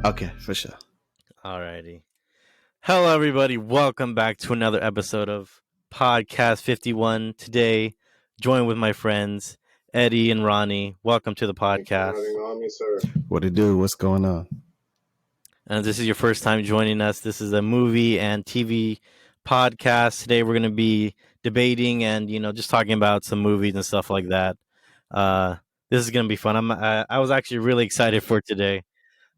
Okay, for sure. Alrighty. Hello, everybody. Welcome back to another episode of Podcast 51. Today, joined with my friends, Eddie and Ronnie. Welcome to the Thanks for podcast. having on me, sir. What it do? What's going on? And if this is your first time joining us, this is a movie and TV podcast. Today, we're going to be debating and, just talking about some movies and stuff like that. This is going to be fun. I was actually really excited for today.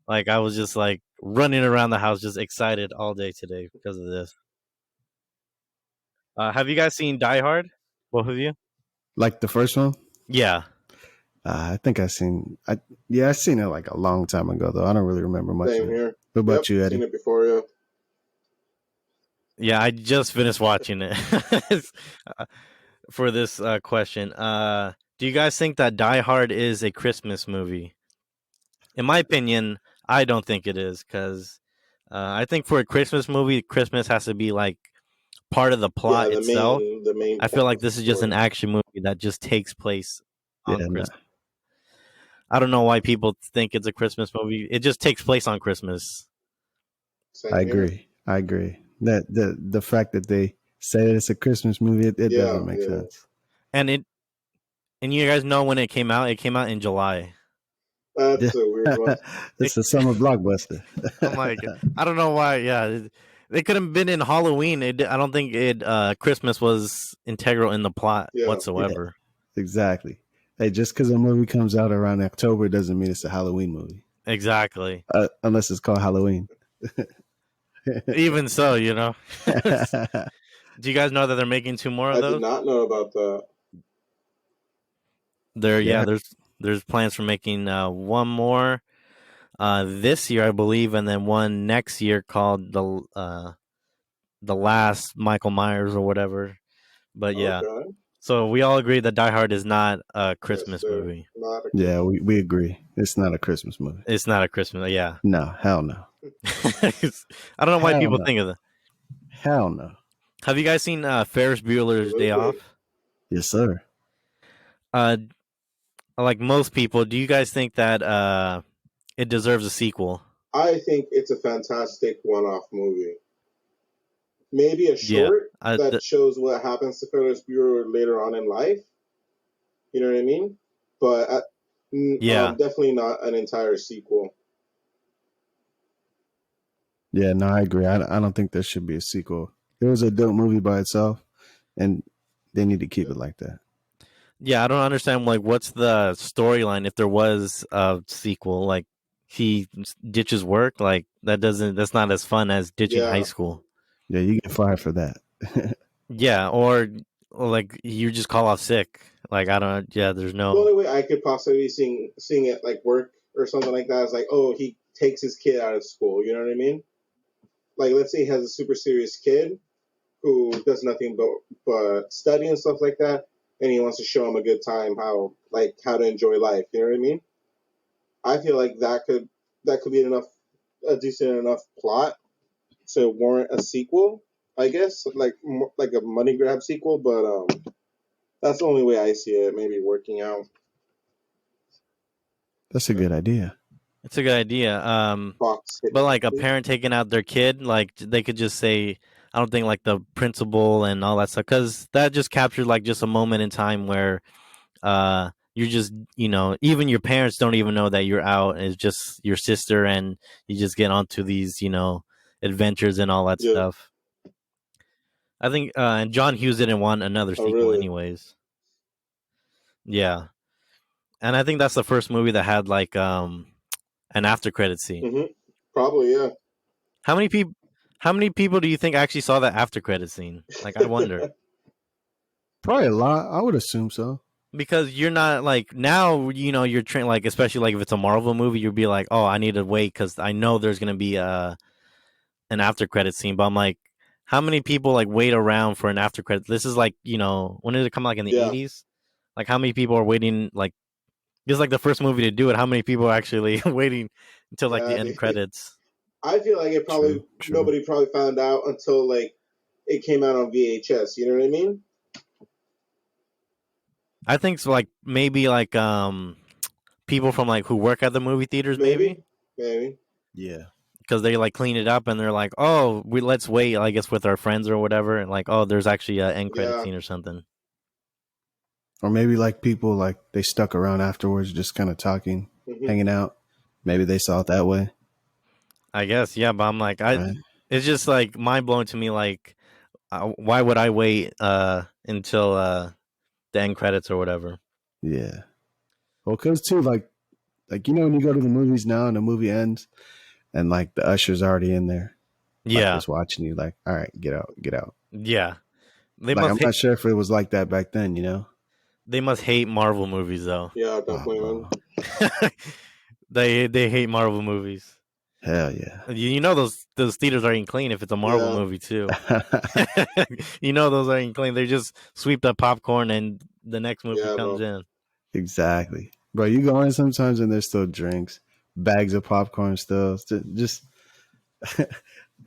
Like, I was just like running around the house, just excited all day today because of this. Have you guys seen Die Hard? Both of you? Like the first one? Yeah. I think I seen. I seen it like a long time ago though. I don't really remember much. Same of it. here. What about you, Eddie? Seen it before, yeah. Yeah, I just finished watching it for this question. Do you guys think that Die Hard is a Christmas movie? In my opinion, I don't think it is because I think for a Christmas movie, Christmas has to be like part of the plot itself. The main I feel like this is just an action movie that just takes place on Christmas. Nah. I don't know why people think it's a Christmas movie. It just takes place on Christmas. I agree. That the fact that they say that it's a Christmas movie, it doesn't make sense. And you guys know when it came out? It came out in July. That's a weird one. It's a summer blockbuster. I'm like, I don't know why. Yeah, it could have been in Halloween. I don't think Christmas was integral in the plot whatsoever. Yeah, exactly. Hey, just because a movie comes out around October doesn't mean it's a Halloween movie. Exactly. Unless it's called Halloween. Even so, Do you guys know that they're making 2 more of those? I did not know about that. There's plans for making 1 more this year, I believe, and then 1 next year called the Last Michael Myers or whatever. But yeah, so we all agree that Die Hard is not a Christmas movie. Yeah, we agree. It's not a Christmas movie. It's not a Christmas. Yeah. No, hell no. I don't know why people think of that. Hell no. Have you guys seen Ferris Bueller's Day Off? Yes, sir. Like most people, do you guys think that it deserves a sequel? I think it's a fantastic one-off movie. Maybe a short that shows what happens to Ferris Bueller later on in life. You know what I mean? But definitely not an entire sequel. Yeah, no, I agree. I don't think there should be a sequel. It was a dope movie by itself, and they need to keep it like that. Yeah, I don't understand, like, what's the storyline if there was a sequel? Like, he ditches work? Like, that's not as fun as ditching high school. Yeah, you get fired for that. Yeah, or like, you just call off sick. Like, there's no... The only way I could possibly seeing it, like, work or something like that is like, oh, he takes his kid out of school, you know what I mean? Like, let's say he has a super serious kid who does nothing but study and stuff like that, and he wants to show him a good time, how to enjoy life. You know what I mean? I feel like that could be a decent enough plot to warrant a sequel. I guess like a money grab sequel, but that's the only way I see it maybe working out. That's a good idea. It's a good idea. But like a parent taking out their kid, like they could just say, I don't think like the principal and all that stuff, because that just captured like just a moment in time where you're just, even your parents don't even know that you're out. It's just your sister, and you just get onto these, adventures and all that stuff. I think, and John Hughes didn't want another sequel anyways. Yeah. And I think that's the first movie that had like an after credit scene. Mm-hmm. Probably, yeah. How many people do you think actually saw that after credit scene? Like, I wonder. Probably a lot. I would assume so. Because you're not like now, you're trained, like, especially like if it's a Marvel movie, you'll be like, oh, I need to wait because I know there's gonna be an after credit scene. But I'm like, how many people like wait around for an after credit? This is like, when did it come, like in the 80s? Like, how many people are waiting? Like, this is like the first movie to do it. How many people are actually waiting until like the end credits? I feel like it probably nobody probably found out until like it came out on VHS. You know what I mean? I think so. Like maybe like people from like who work at the movie theaters, maybe. Yeah. because they like clean it up and they're like, oh, let's wait, I guess, with our friends or whatever, and like, oh, there's actually an end credit Yeah. scene or something. Or maybe like people like they stuck around afterwards, just kind of talking, hanging out. Maybe they saw it that way. I guess, yeah, but I'm like, Right. it's just like mind blowing to me. Like, why would I wait until the end credits or whatever? Yeah. Well, because too, like you know, when you go to the movies now and the movie ends, and like the usher's already in there, like Yeah, just watching you, like, all right, get out, get out. yeah. They Like must I'm not sure if it was like that back then, you know. they must hate Marvel movies though. Yeah, Oh, definitely, man. bro. They hate Marvel movies. Hell yeah. You know those theaters aren't clean if it's a Marvel Yeah. movie too. You know those aren't clean. They just sweep the popcorn and the next movie Yeah, comes bro. in. Exactly, bro. You go in sometimes and there's still drinks, bags of popcorn still. Just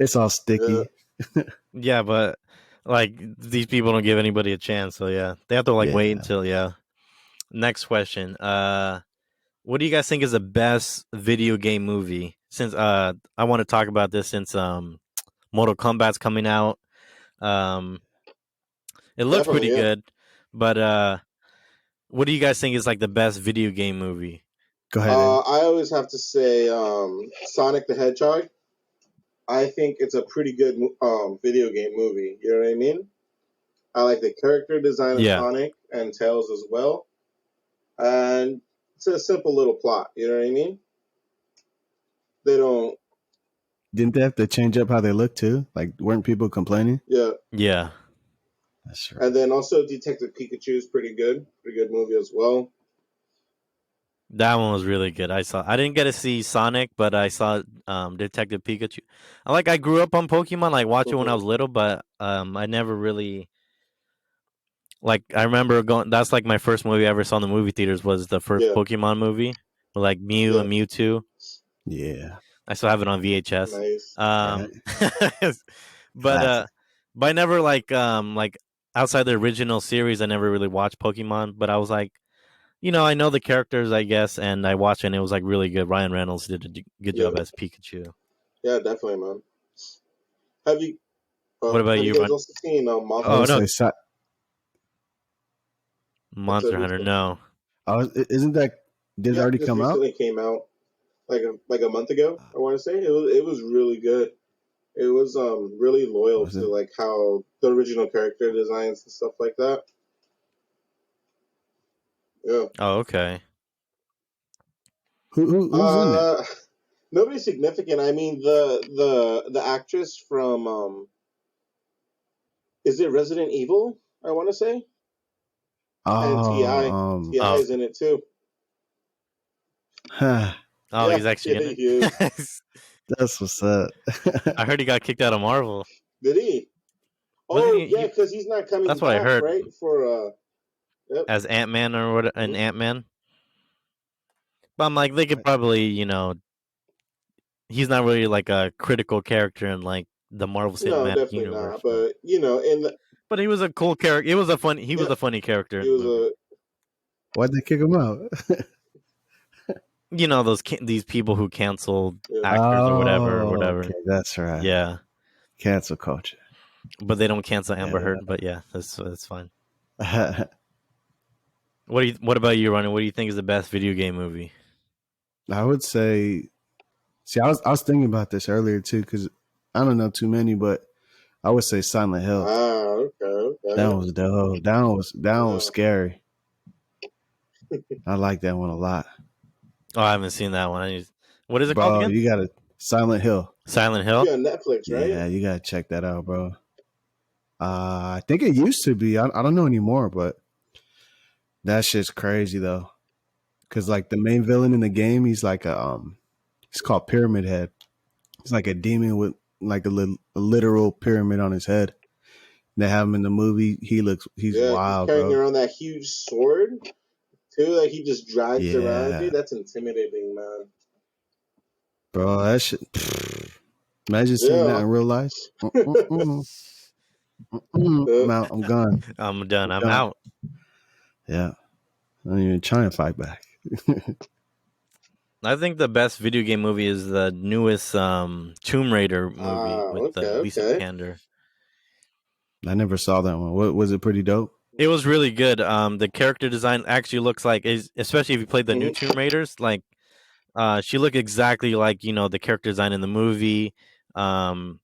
it's all sticky. Yeah, but like these people don't give anybody a chance, so yeah. They have to like wait Yeah. until Next question. What do you guys think is the best video game movie? Since I want to talk about this since Mortal Kombat's coming out. It looks Definitely, pretty yeah. good, but what do you guys think is like the best video game movie? Go ahead. I always have to say Sonic the Hedgehog. I think it's a pretty good video game movie. You know what I mean? I like the character design of Yeah. Sonic and Tails as well. And it's a simple little plot. You know what I mean? They don't. Didn't they have to change up how they look too? Like, weren't people complaining? Yeah. Yeah. That's right. And then also Detective Pikachu is pretty good. Pretty good movie as well. That one was really good. I didn't get to see Sonic, but I saw Detective Pikachu. I grew up on Pokemon, like watch it when I was little, but I never really like I remember going that's like my first movie I ever saw in the movie theaters was the first Yeah. Pokemon movie with like Mew Yeah. and Mewtwo. Yeah. I still have it on VHS. Nice. But Classic. but I never like outside the original series I never really watched Pokemon, but I was like, you know, I know the characters, I guess, and I watched it and it was like really good. Ryan Reynolds did a good Yeah. job as Pikachu. Yeah, definitely, man. Have you? What about have you, you guys Ron? also seen Monster? Oh, no. That's a Monster Hunter, recent. no. Isn't that did it already Just come out? recently came out like a month ago. I want to say it was really good. It was really loyal Was to it? like how the original character designs and stuff like that. Yeah. Oh, okay. Who's in it? Nobody significant. I mean the actress from is it Resident Evil? I want to say, and Ti is in it too. Huh. Oh, Yeah, he's actually in he is. it. That's what's up. I heard he got kicked out of Marvel. Did he? Wasn't Oh he- yeah, because he's not coming That's back, what I heard. right? For yep. As Ant-Man or what? An Mhm. Ant-Man. But I'm like, they could probably, you know, he's not really like a critical character in like the Marvel No, Cinematic definitely Universe. not. But you know, But he was a cool character. He was a funny character. he In was the movie. Why'd they kick him out? You know these people who canceled Yeah. actors or whatever. Okay, that's right. Yeah, Cancel culture. but they don't cancel Amber Yeah. Heard. But yeah, that's fine. What about you, Ronnie? What do you think is the best video game movie? I would say. See, I was thinking about this earlier too because I don't know too many, but I would say Silent Hill. Okay. That was dope. That one was scary. I like that one a lot. Oh, I haven't seen that one. What is it Bro, called again? you gotta Silent Hill. Silent Hill. Yeah, Netflix, right? Yeah, you gotta check that out, bro. I think it used to be. I don't know anymore, but that shit's crazy though. Cause like the main villain in the game, he's like he's called Pyramid Head. He's like a demon with like a literal pyramid on his head. They have him in the movie. He's wild, he's carrying bro. around that huge sword too. Like he just drags around, Yeah, dude. That's intimidating, man. bro. That shit. Imagine seeing that in real life. I'm out. I'm gone. I'm done. I'm out. Yeah. I don't even try and fight back. I think the best video game movie is the newest Tomb Raider movie with Lisa Okay. Vikander. I never saw that one. What was it? Pretty dope. It was really good. The character design actually looks like, especially if you played the new Tomb Raiders, like she looked exactly like the character design in the movie. The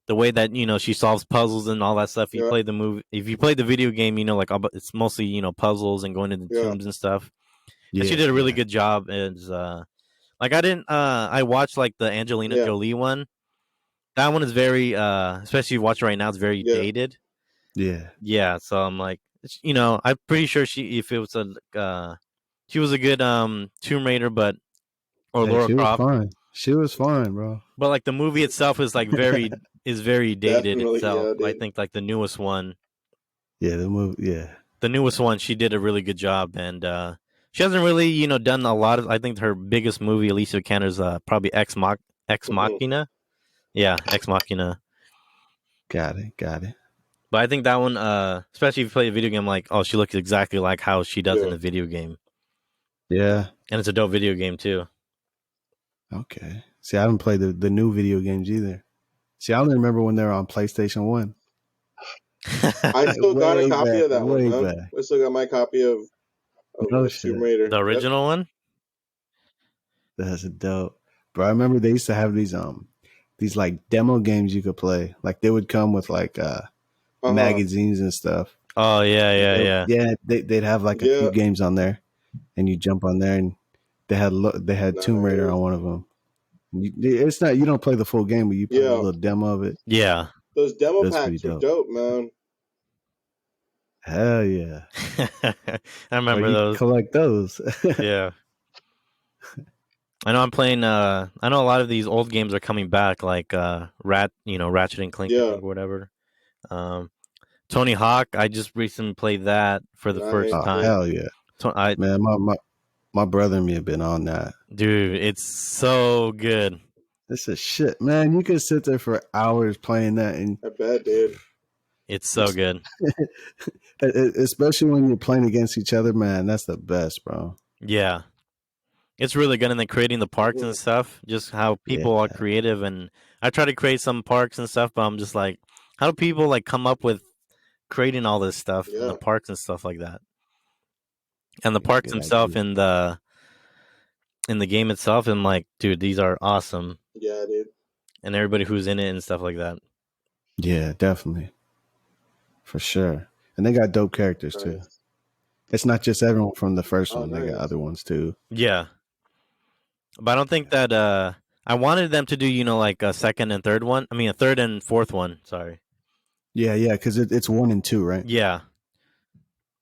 way that she solves puzzles and all that stuff. If you played the video game, like it's mostly puzzles and going into tombs and stuff. And she did a really good job. As like I watched like the Angelina Jolie one. That one is very especially if you watch it right now, it's very dated. Yeah, so I'm like, I'm pretty sure she was a good Tomb Raider, or Laura she Croft. was fine. She was fine, bro. But like the movie itself is like very dated itself. I think like the newest one. Yeah, the movie. Yeah, the newest one, she did a really good job, and she hasn't really done a lot of. I think her biggest movie, Alicia Vikander's probably Ex Machina. Yeah, Ex Machina. Got it. But I think that one, especially if you play a video game, like, oh, she looks exactly like how she does in the video game. Yeah. And it's a dope video game, too. Okay. See, I haven't played the new video games either. See, I only remember when they were on PlayStation 1. I still got a copy of that one, man. I still got my copy of Tomb Raider. The original one? That's dope. Bro, I remember they used to have these like demo games you could play. Like they would come with like magazines and stuff. Oh yeah. Yeah, they'd have like a few games on there, and you jump on there, and they had Tomb Raider on one of them. It's not, you don't play the full game, but you play a little demo of it. Yeah, those demo packs are dope, man. Hell yeah! I remember those. Collect those. Yeah. I know I'm playing. I know a lot of these old games are coming back, like Ratchet and Clank or whatever. Tony Hawk. I just recently played that for the first time. Hell yeah! Man, my brother and me have been on that. Dude, it's so good. This is shit, man. You could sit there for hours playing that, and I bet, dude. It's so good. Especially when you're playing against each other, man. That's the best, bro. Yeah. It's really good, and then creating the parks and stuff, just how people are creative. And I try to create some parks and stuff, but I'm just like, how do people like come up with creating all this stuff in the parks and stuff like that? And the parks themselves in the game itself, I'm like, dude, these are awesome. Yeah, dude. And everybody who's in it and stuff like that. Yeah, definitely. For sure. And they got dope characters too. It's not just everyone from the first one. They got other ones too. Yeah. But I don't think that I wanted them to do, like a second and third one. I mean, a third and fourth one. Sorry. Yeah, because it's 1 and 2, right? Yeah.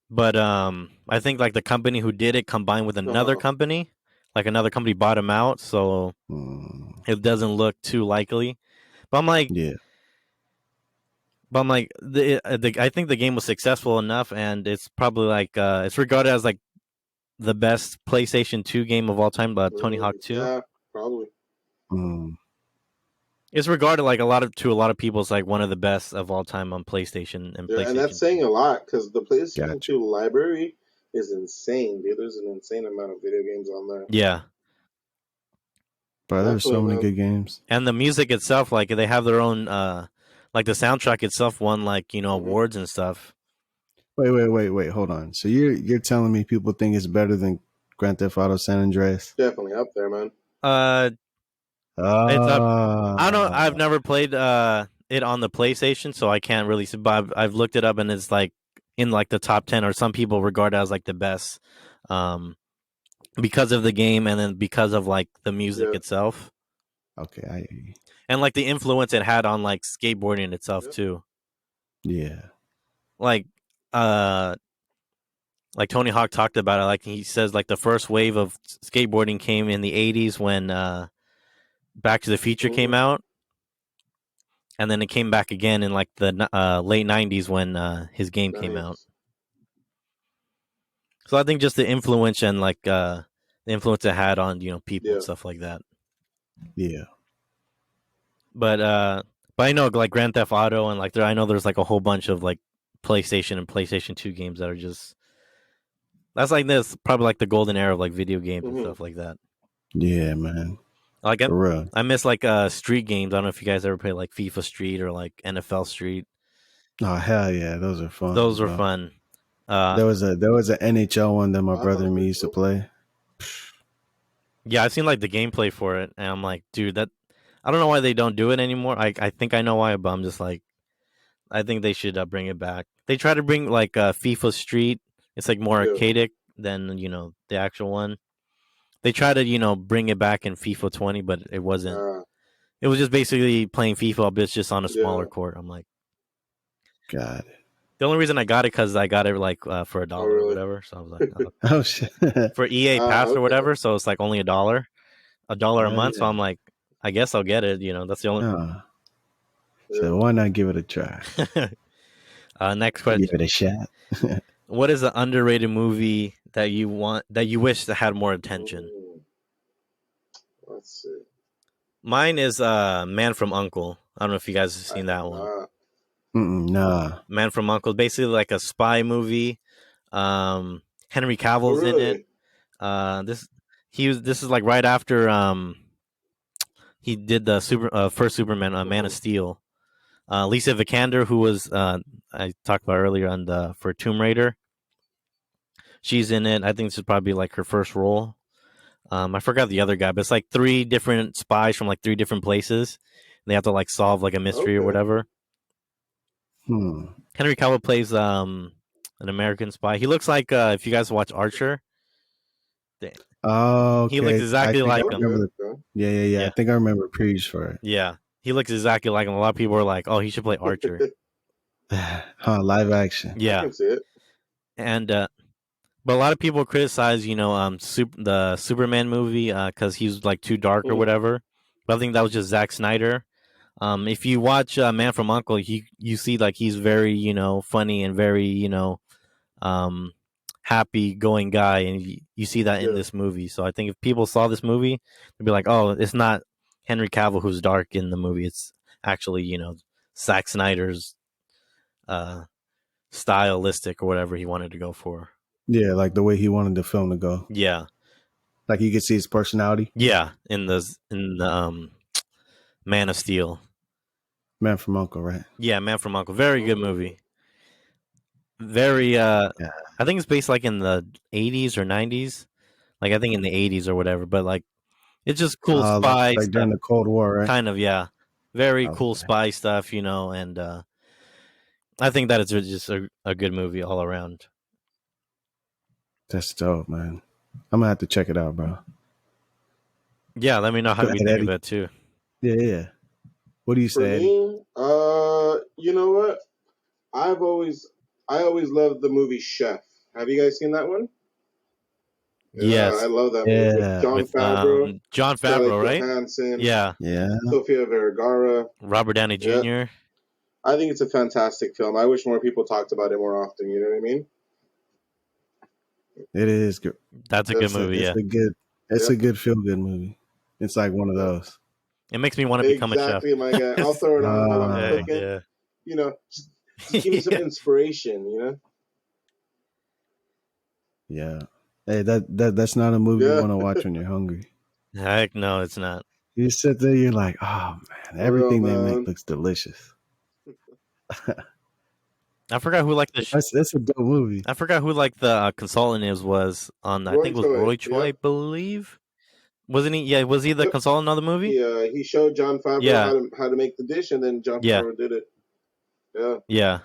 But I think like the company who did it combined with another company, like another company bought them out, so it doesn't look too likely. But I'm like, I think the game was successful enough, and it's probably like it's regarded as like the best PlayStation 2 game of all time, Tony Hawk 2. Yeah, probably. It's regarded like a lot of people. It's like one of the best of all time on PlayStation and PlayStation. And that's saying a lot because the PlayStation 2 library is insane, dude. There's an insane amount of video games on there. Yeah. Bro, there's so many good games. And the music itself, like they have their own like the soundtrack itself won like, awards and stuff. Wait, hold on. So you're telling me people think it's better than Grand Theft Auto San Andreas? Definitely up there, man. It's up. I don't know. I've never played it on the PlayStation, so I can't really. But I've looked it up, and it's like in like the top 10, or some people regard it as like the best, because of the game, and then because of like the music itself. Okay, and like the influence it had on like skateboarding itself too. Yeah, like Tony Hawk talked about it. Like he says, like the first wave of skateboarding came in the 80s when Back to the Future came out, and then it came back again in like the late 90s when his game came out. So I think just the influence and like the influence it had on people and stuff like that. Yeah. But I know like Grand Theft Auto and like I know there's like a whole bunch of like PlayStation and PlayStation 2 games that are just, that's like this probably like the golden era of like video games and stuff like that. Yeah, man. Like For real. I miss like street games. I don't know if you guys ever play like FIFA Street or like NFL Street. Oh hell yeah, those are fun. Those were bro. fun. There was an NHL one that my brother and me used to cool. play. Yeah, I've seen like the gameplay for it, and I'm like, dude, that I don't know why they don't do it anymore. I think I know why, but I'm just like, I think they should bring it back. They try to bring like FIFA Street. It's like more Yeah. arcadic than the actual one. They try to bring it back in FIFA 20, but it wasn't. It was just basically playing FIFA, but it's just on a smaller court. I'm like, God. the only reason I got it because I got it like for $1 or whatever. So I was like, oh. Oh shit. For EA Pass or whatever. So it's like only $1 a month. So I'm like, I guess I'll get it. That's the only. So why not give it a try? Next question. Give it a shot. What is an underrated movie that you wish that had more attention? Let's see. Mine is Man from U.N.C.L.E. I don't know if you guys have seen that one. Nah. Man from U.N.C.L.E. basically like a spy movie. Henry Cavill's in it. This is like right after he did the first Superman, Man of Steel. Lisa Vikander, who was I talked about earlier for Tomb Raider, she's in it. I think this is probably like her first role. I forgot the other guy, but it's like 3 different spies from like 3 different places. And they have to like solve like a mystery or whatever. Henry Cavill plays an American spy. He looks like if you guys watch Archer. Oh, okay. He looks exactly like him. Yeah. I think I remember previews for it. Yeah, he looks exactly like him. A lot of people are like, "Oh, he should play Archer." Live action. Yeah, I can see it. And but a lot of people criticize, the Superman movie because he's like too dark or whatever. But I think that was just Zack Snyder. If you watch Man from U.N.C.L.E., you see like he's very funny and very happy going guy, and you see that in this movie. So I think if people saw this movie, they'd be like, "Oh, it's not Henry Cavill who's dark in the movie. It's actually Zack Snyder's stylistic or whatever he wanted to go for." Yeah, like the way he wanted the film to go. Yeah, like you could see his personality. Yeah, in the Man of Steel. Man from U.N.C.L.E., right? Yeah, Man from U.N.C.L.E. Very good movie. Very I think it's based like in the 80s or 90s. Like I think in the 80s or whatever, but like it's just cool spy like during the Cold War, right? Kind of, yeah. Very cool spy stuff, and I think that it's just a good movie all around. That's dope, man. I'm gonna have to check it out, bro. Yeah, let me know how we think of it too. Yeah. What do you say, Eddie? You know what? I always loved the movie Chef. Have you guys seen that one? Yes, I love that movie. With John Favreau. John Favreau, right? Johansson, yeah. Sofia Vergara. Robert Downey Jr. Yeah. I think it's a fantastic film. I wish more people talked about it more often. You know what I mean? It is good. That's a good movie. It's a good feel-good movie. It's like one of those. It makes me want to become a chef. Exactly, my guy. I'll throw it on while I'm cooking. Yeah. Just give me some inspiration. Yeah. Hey, that's not a movie you want to watch when you're hungry. Heck no, it's not. You sit there, you're like, oh man, everything they make looks delicious. I forgot who like the. That's a dope movie. I forgot who like the consultant was on. I think it was Roy Choi, I believe. Wasn't he? Yeah, was he the consultant on the movie? Yeah, he showed John Favreau how to make the dish, and then John Favreau did it. Yeah. Yeah.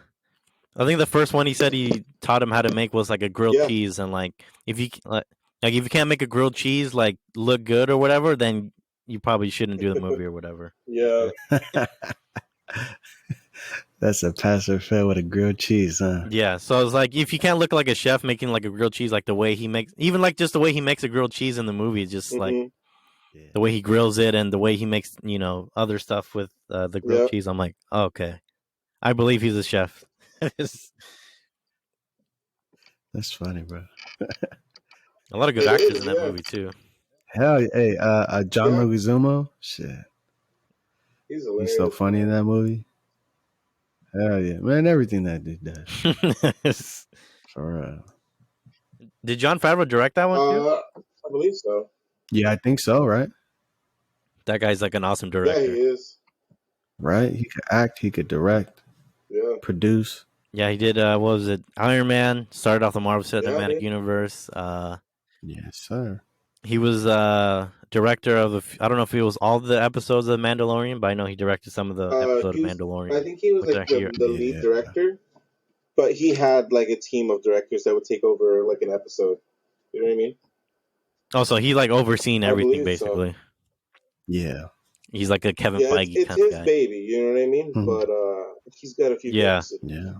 I think the first one he said he taught him how to make was like a grilled cheese, and like if you if you can't make a grilled cheese like look good or whatever, then you probably shouldn't do the movie or whatever. Yeah. That's a pass or fail with a grilled cheese, huh? Yeah. So it's like if you can't look like a chef making like a grilled cheese, like the way he makes, even like just the way he makes a grilled cheese in the movie, just like the way he grills it and the way he makes other stuff with the grilled cheese. I'm like, oh, okay, I believe he's a chef. That's funny, bro. A lot of good actors in that movie too. Hell, hey, John Leguizamo, shit, he's so funny in that movie. Hell yeah, man! Everything that dude does. For real. Did John Favreau direct that one too? I believe so. Yeah, I think so, right? That guy's like an awesome director. Yeah, he is. Right? He could act, he could direct, produce. Yeah, he did. What was it? Iron Man. Started off the Marvel Cinematic Universe. Yes, sir. He was director of. I don't know if it was all the episodes of The Mandalorian, but I know he directed some of the episodes of Mandalorian. I think he was like the lead director, but he had like a team of directors that would take over like an episode. You know what I mean? Oh, so he like overseen everything basically. So. Yeah. He's like a Kevin Feige it's kind of his guy. Baby, you know what I mean? Mm-hmm. But he's got a few books. Yeah.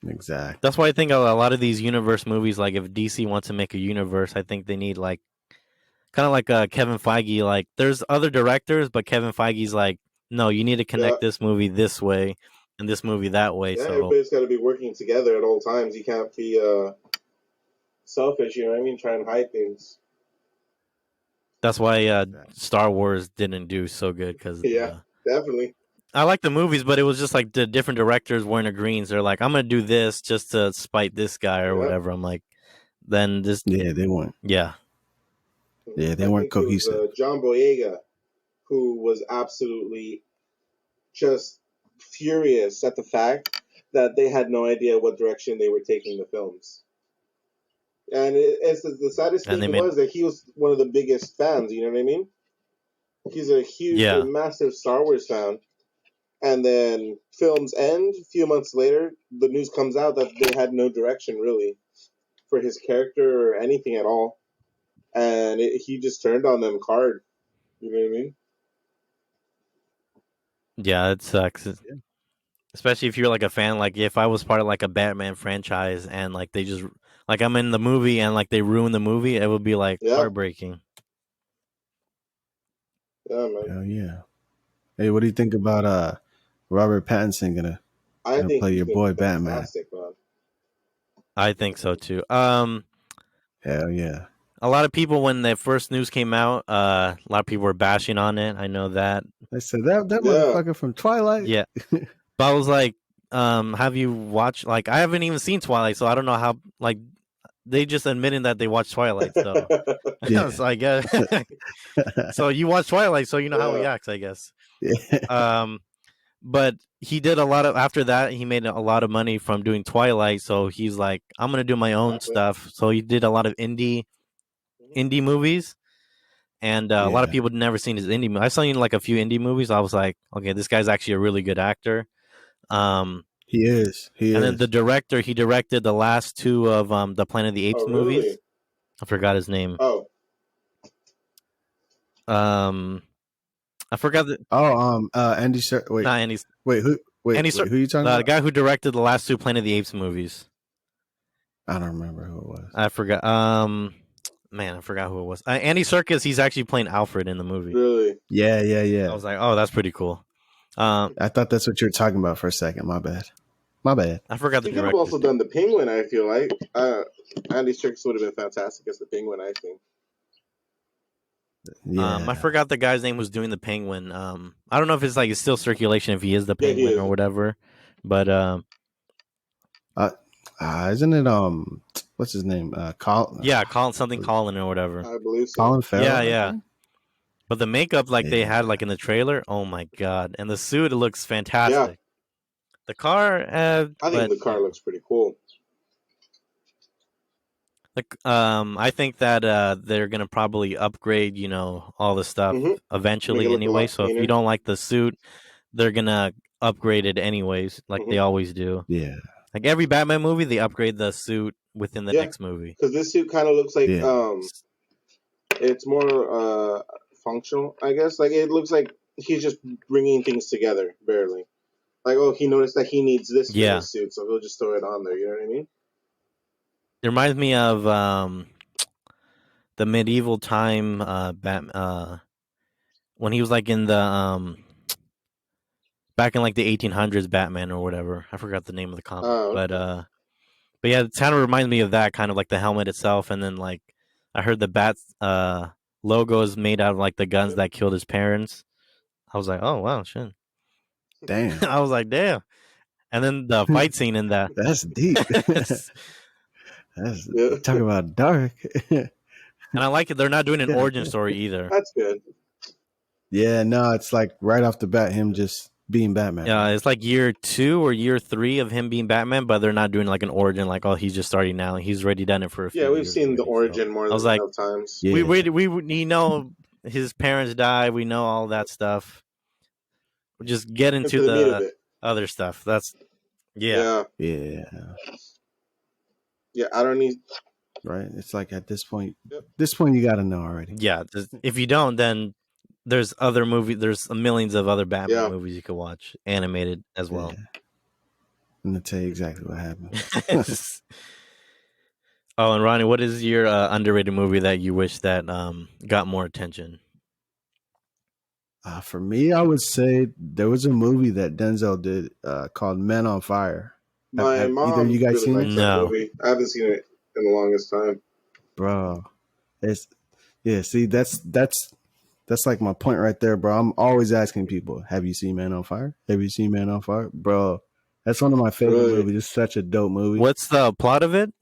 Exactly. That's why I think a lot of these universe movies, like if DC wants to make a universe, I think they need like kind of like Kevin Feige. Like there's other directors, but Kevin Feige's like, no, you need to connect this movie this way and this movie that way. Yeah, so everybody's got to be working together at all times. You can't be selfish, you know what I mean? Try and hide things. That's why Star Wars didn't do so good because definitely. I like the movies, but it was just like the different directors weren't agreeing. So they're like, I'm gonna do this just to spite this guy or whatever. I'm like, then this. Yeah, they weren't. Yeah. Yeah, they weren't cohesive. It was, John Boyega, who was absolutely just furious at the fact that they had no idea what direction they were taking the films. And the saddest thing was that he was one of the biggest fans, you know what I mean? He's a huge, massive Star Wars fan. And then films end, a few months later, the news comes out that they had no direction, really, for his character or anything at all. And he just turned on them hard. You know what I mean? Yeah, it sucks. Especially if you're like a fan. Like if I was part of like a Batman franchise and like they just like I'm in the movie and like they ruin the movie, it would be like heartbreaking. Yeah, man. Hell yeah. Hey, what do you think about Robert Pattinson gonna play your boy Batman? Man. I think so too. Hell yeah. A lot of people, when the first news came out, a lot of people were bashing on it. I know that. I said that motherfucker from Twilight. Yeah. But I was like, have you watched? Like, I haven't even seen Twilight, so I don't know how. Like, they just admitted that they watched Twilight. So, so I guess. So you watch Twilight, so you know how he acts, I guess. Yeah. But he did a lot of. After that, he made a lot of money from doing Twilight. So he's like, I'm gonna do my own stuff. So he did a lot of indie movies. And a lot of people had never seen his indie movie. I saw him in like a few indie movies. I was like, okay, this guy's actually a really good actor. He is. And then the director, he directed the last two of the Planet of the Apes movies. Really? I forgot his name. Oh. I forgot the. Andy Serkis. Wait. Not Andy. Wait, who? Wait, Andy who are you talking about? The guy who directed the last two Planet of the Apes movies. I don't remember who it was. I forgot. Man, I forgot who it was. Andy Serkis. He's actually playing Alfred in the movie. Really? Yeah. I was like, oh, that's pretty cool. I thought that's what you were talking about for a second. My bad. I forgot the director. He could have also done the Penguin. I feel like Andy Serkis would have been fantastic as the Penguin. I think. Yeah. I forgot the guy's name who's doing the Penguin. I don't know if it's like it's still circulation if he is the Penguin or whatever. But isn't it what's his name? Colin. Yeah, Colin or whatever. I believe so. Colin Farrell. Yeah. But the makeup they had like in the trailer, oh my god! And the suit, it looks fantastic. Yeah. The car, I think the car looks pretty cool. I think that they're gonna probably upgrade, all the stuff eventually anyway. So if you don't like the suit, they're gonna upgrade it anyways, like they always do. Yeah. Like every Batman movie, they upgrade the suit within the next movie. Because this suit kind of looks like it's more functional, I guess. Like it looks like he's just bringing things together, barely. Like, oh, he noticed that he needs this for his suit, so he'll just throw it on there. You know what I mean? It reminds me of the medieval time when he was like in the back in like the 1800s Batman or whatever. I forgot the name of the comic, okay. But yeah, it kind of reminds me of that, kind of like the helmet itself, and then like I heard the Bat's logo is made out of like the guns that killed his parents. I was like, oh wow, shit. Damn. I was like, damn. And then the fight scene in that. That's deep. That's talk about dark. And I like it. They're not doing an origin story either. That's good. Yeah, no, it's like right off the bat, him just being Batman. Yeah, it's like year 2 or year 3 of him being Batman, but they're not doing like an origin. Like, oh, he's just starting now. He's already done it for a few years. Yeah, we've seen the already, origin so. more I was than like, enough times. Yeah. we know his parents died. We know all that stuff. We just get into the meat of the it. other stuff. That's Yeah. I don't need. Right. It's like at this point, Yep. you got to know already. Yeah. If you don't, then there's other movies. There's millions of other Batman movies you could watch, animated as well. Yeah. I'm gonna tell you exactly what happened. Oh, and Ronnie, what is your underrated movie that you wish that got more attention? For me, I would say there was a movie that Denzel did called Men on Fire. My mom either of you guys really seen likes it? that movie. I haven't seen it in the longest time. Bro, see, that's like my point right there, bro. I'm always asking people, have you seen Man on Fire? Have you seen Man on Fire? Bro, that's one of my favorite movies. It's such a dope movie. What's the plot of it?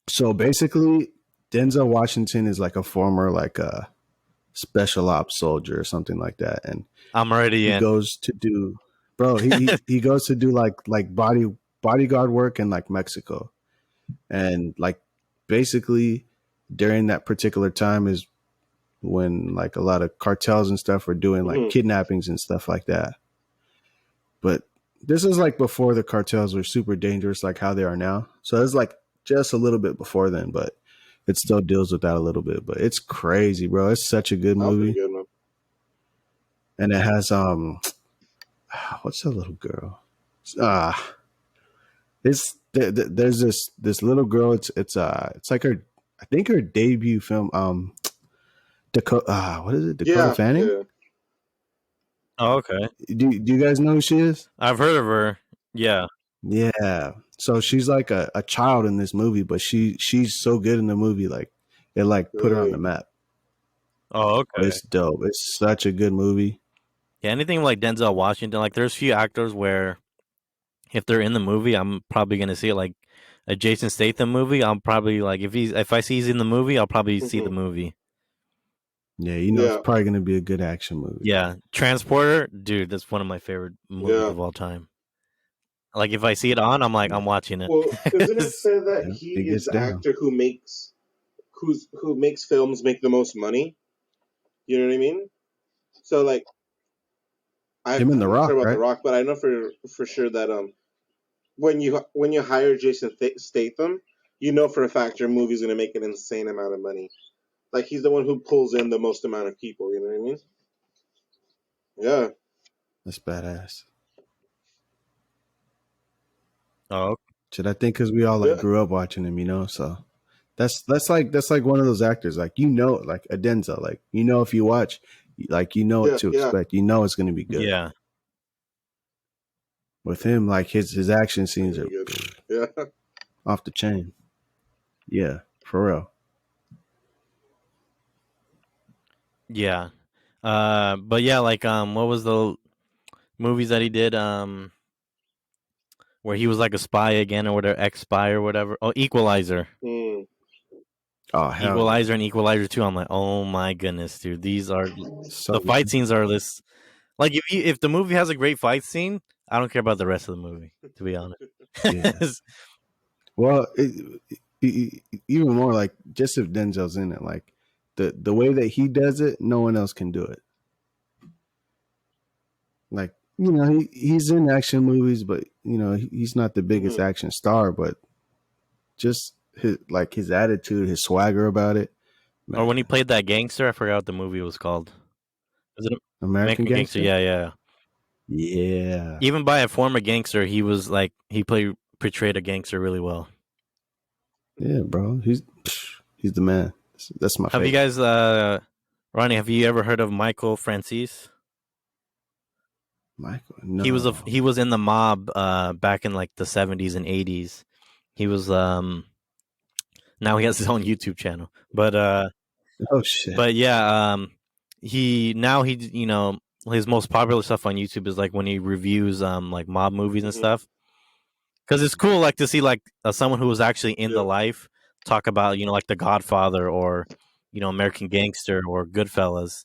So basically, Denzel Washington is like a former like special ops soldier or something like that, and I'm already in. Goes to do, bro. He goes to do like bodyguard work in like Mexico, and like basically during that particular time is when like a lot of cartels and stuff are doing like kidnappings and stuff like that. But this is like before the cartels were super dangerous, like how they are now. So it's like just a little bit before then, but it still deals with that a little bit. But it's crazy, bro. It's such a good movie. And it has what's that little girl? There's this little girl. It's like her, I think her debut film. Dakota, what is it? Dakota Fanning. Yeah. Oh, okay. Do you guys know who she is? I've heard of her. Yeah. Yeah. So she's like a child in this movie, but she's so good in the movie, like it like put her on the map. Oh, okay. It's dope. It's such a good movie. Yeah, anything like Denzel Washington, like there's few actors where if they're in the movie, I'm probably gonna see it. Like a Jason Statham movie, I'm probably like if I see he's in the movie, I'll probably see the movie. Yeah, it's probably gonna be a good action movie. Yeah, Transporter, dude, that's one of my favorite movies of all time. Like if I see it on, I'm like, I'm watching it. Well, isn't it said that he is the actor who makes films make the most money? You know what I mean? So like, him and The Rock, about right? The Rock, but I know for sure that when you hire Jason Statham, you know for a fact your movie's gonna make an insane amount of money. Like he's the one who pulls in the most amount of people. You know what I mean? Yeah, that's badass. Oh, should I think because we all like grew up watching him, you know? So that's like one of those actors, like like a Denzel, like if you watch, like what to expect. You know it's gonna be good. Yeah. With him, like his action scenes are off the chain. Yeah, for real. Yeah. But yeah, like what was the movies that he did where he was like a spy again or whatever, ex-spy or whatever? Oh, Equalizer. Oh, hell. Equalizer and Equalizer 2. I'm like, oh my goodness, dude. These are the fight scenes are this. Like if the movie has a great fight scene, I don't care about the rest of the movie, to be honest. Yeah. Well, even more like just if Denzel's in it, like the way that he does it, no one else can do it. Like, he's in action movies, but he's not the biggest action star, but just his attitude, his swagger about it. Man. Or when he played that gangster, I forgot what the movie was called. Was it American Gangster? Yeah. Even by a former gangster, he was like he portrayed a gangster really well. Yeah, bro. He's the man. That's my favorite. Have you guys Ronnie, have you ever heard of Michael Francis? Michael, no. He was in the mob back in like the 70s and 80s. He was now he has his own YouTube channel. But oh shit. But yeah, he his most popular stuff on YouTube is like when he reviews like mob movies and stuff. Cuz it's cool like to see like someone who was actually in the life talk about, like The Godfather or, American Gangster or Goodfellas,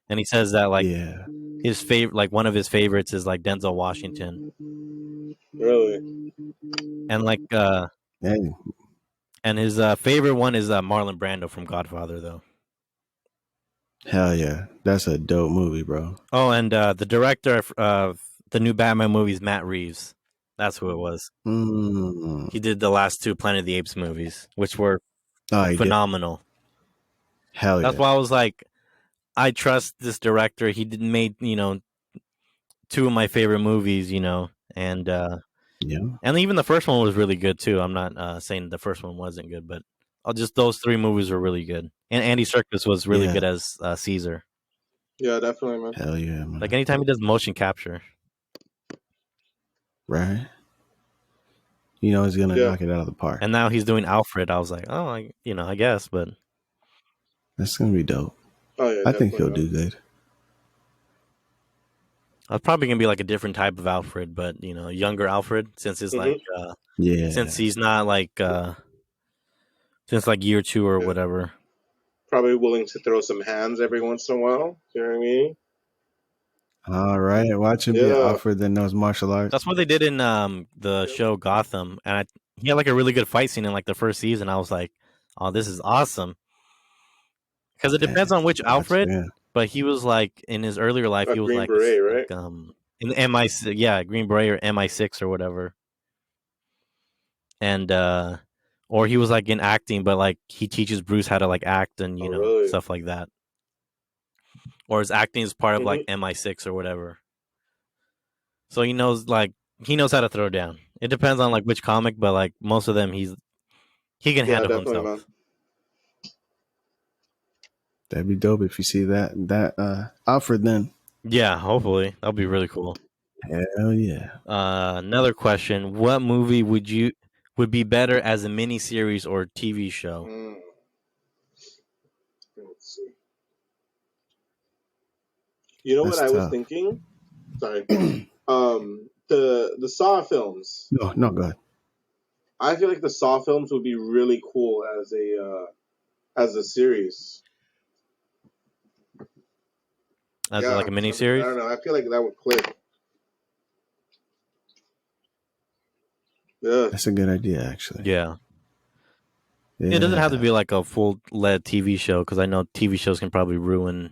and he says that like Yeah. his favorite, like one of his favorites is like Denzel Washington, Really? and like Hey, and his favorite one is Marlon Brando from Godfather, though. hell yeah. That's a dope movie, bro. Oh, and the director of the new Batman movies, Matt Reeves. That's who it was. Mm. He did the last 2 Planet of the Apes movies, which were Oh, he did. phenomenal. Hell That's yeah. why I was like, I trust this director. He made 2 of my favorite movies, and Yeah. and even the first one was really good too. I'm not saying the first one wasn't good, but just those 3 movies were really good. And Andy Serkis was really Yeah. good as Caesar. Yeah, definitely, man. Hell yeah, man. Like anytime he does motion capture, Right? You know he's gonna Yeah. knock it out of the park. and now he's doing Alfred. I was like, oh, I guess, but That's gonna be dope. Oh yeah, I think he'll definitely, do good. I was probably gonna be like a different type of Alfred, but younger Alfred, since it's like Yeah. since he's not like since like year 2 or Yeah. whatever. Probably willing to throw some hands every once in a while. You know what I mean? All right. Watch him be Yeah. Alfred that knows martial arts. That's what they did in the show Gotham, and he had like a really good fight scene in like the first season. I was like, oh, this is awesome. Because it depends on which Alfred, Yeah. but he was like in his earlier life, A he was Green like, Beret, right? in the MI6, yeah, Green Beret or MI6 or whatever, and or he was like in acting, but like he teaches Bruce how to like act and really? stuff like that, or his acting is part of like MI6 or whatever. So he knows how to throw down. It depends on like which comic, but like most of them, he can handle himself. Man. That'd be dope if you see that Alfred then. Yeah, hopefully that'll be really cool. Hell yeah. Another question: what movie would be better as a miniseries or TV show? Let's see. You know That's what I was tough. thinking? Sorry. The Saw films. No, go ahead. I feel like the Saw films would be really cool as a series. As like a miniseries? I don't know. I feel like that would click. Yeah. That's a good idea, actually. Yeah. It doesn't have to be like a full-led TV show, because I know TV shows can probably ruin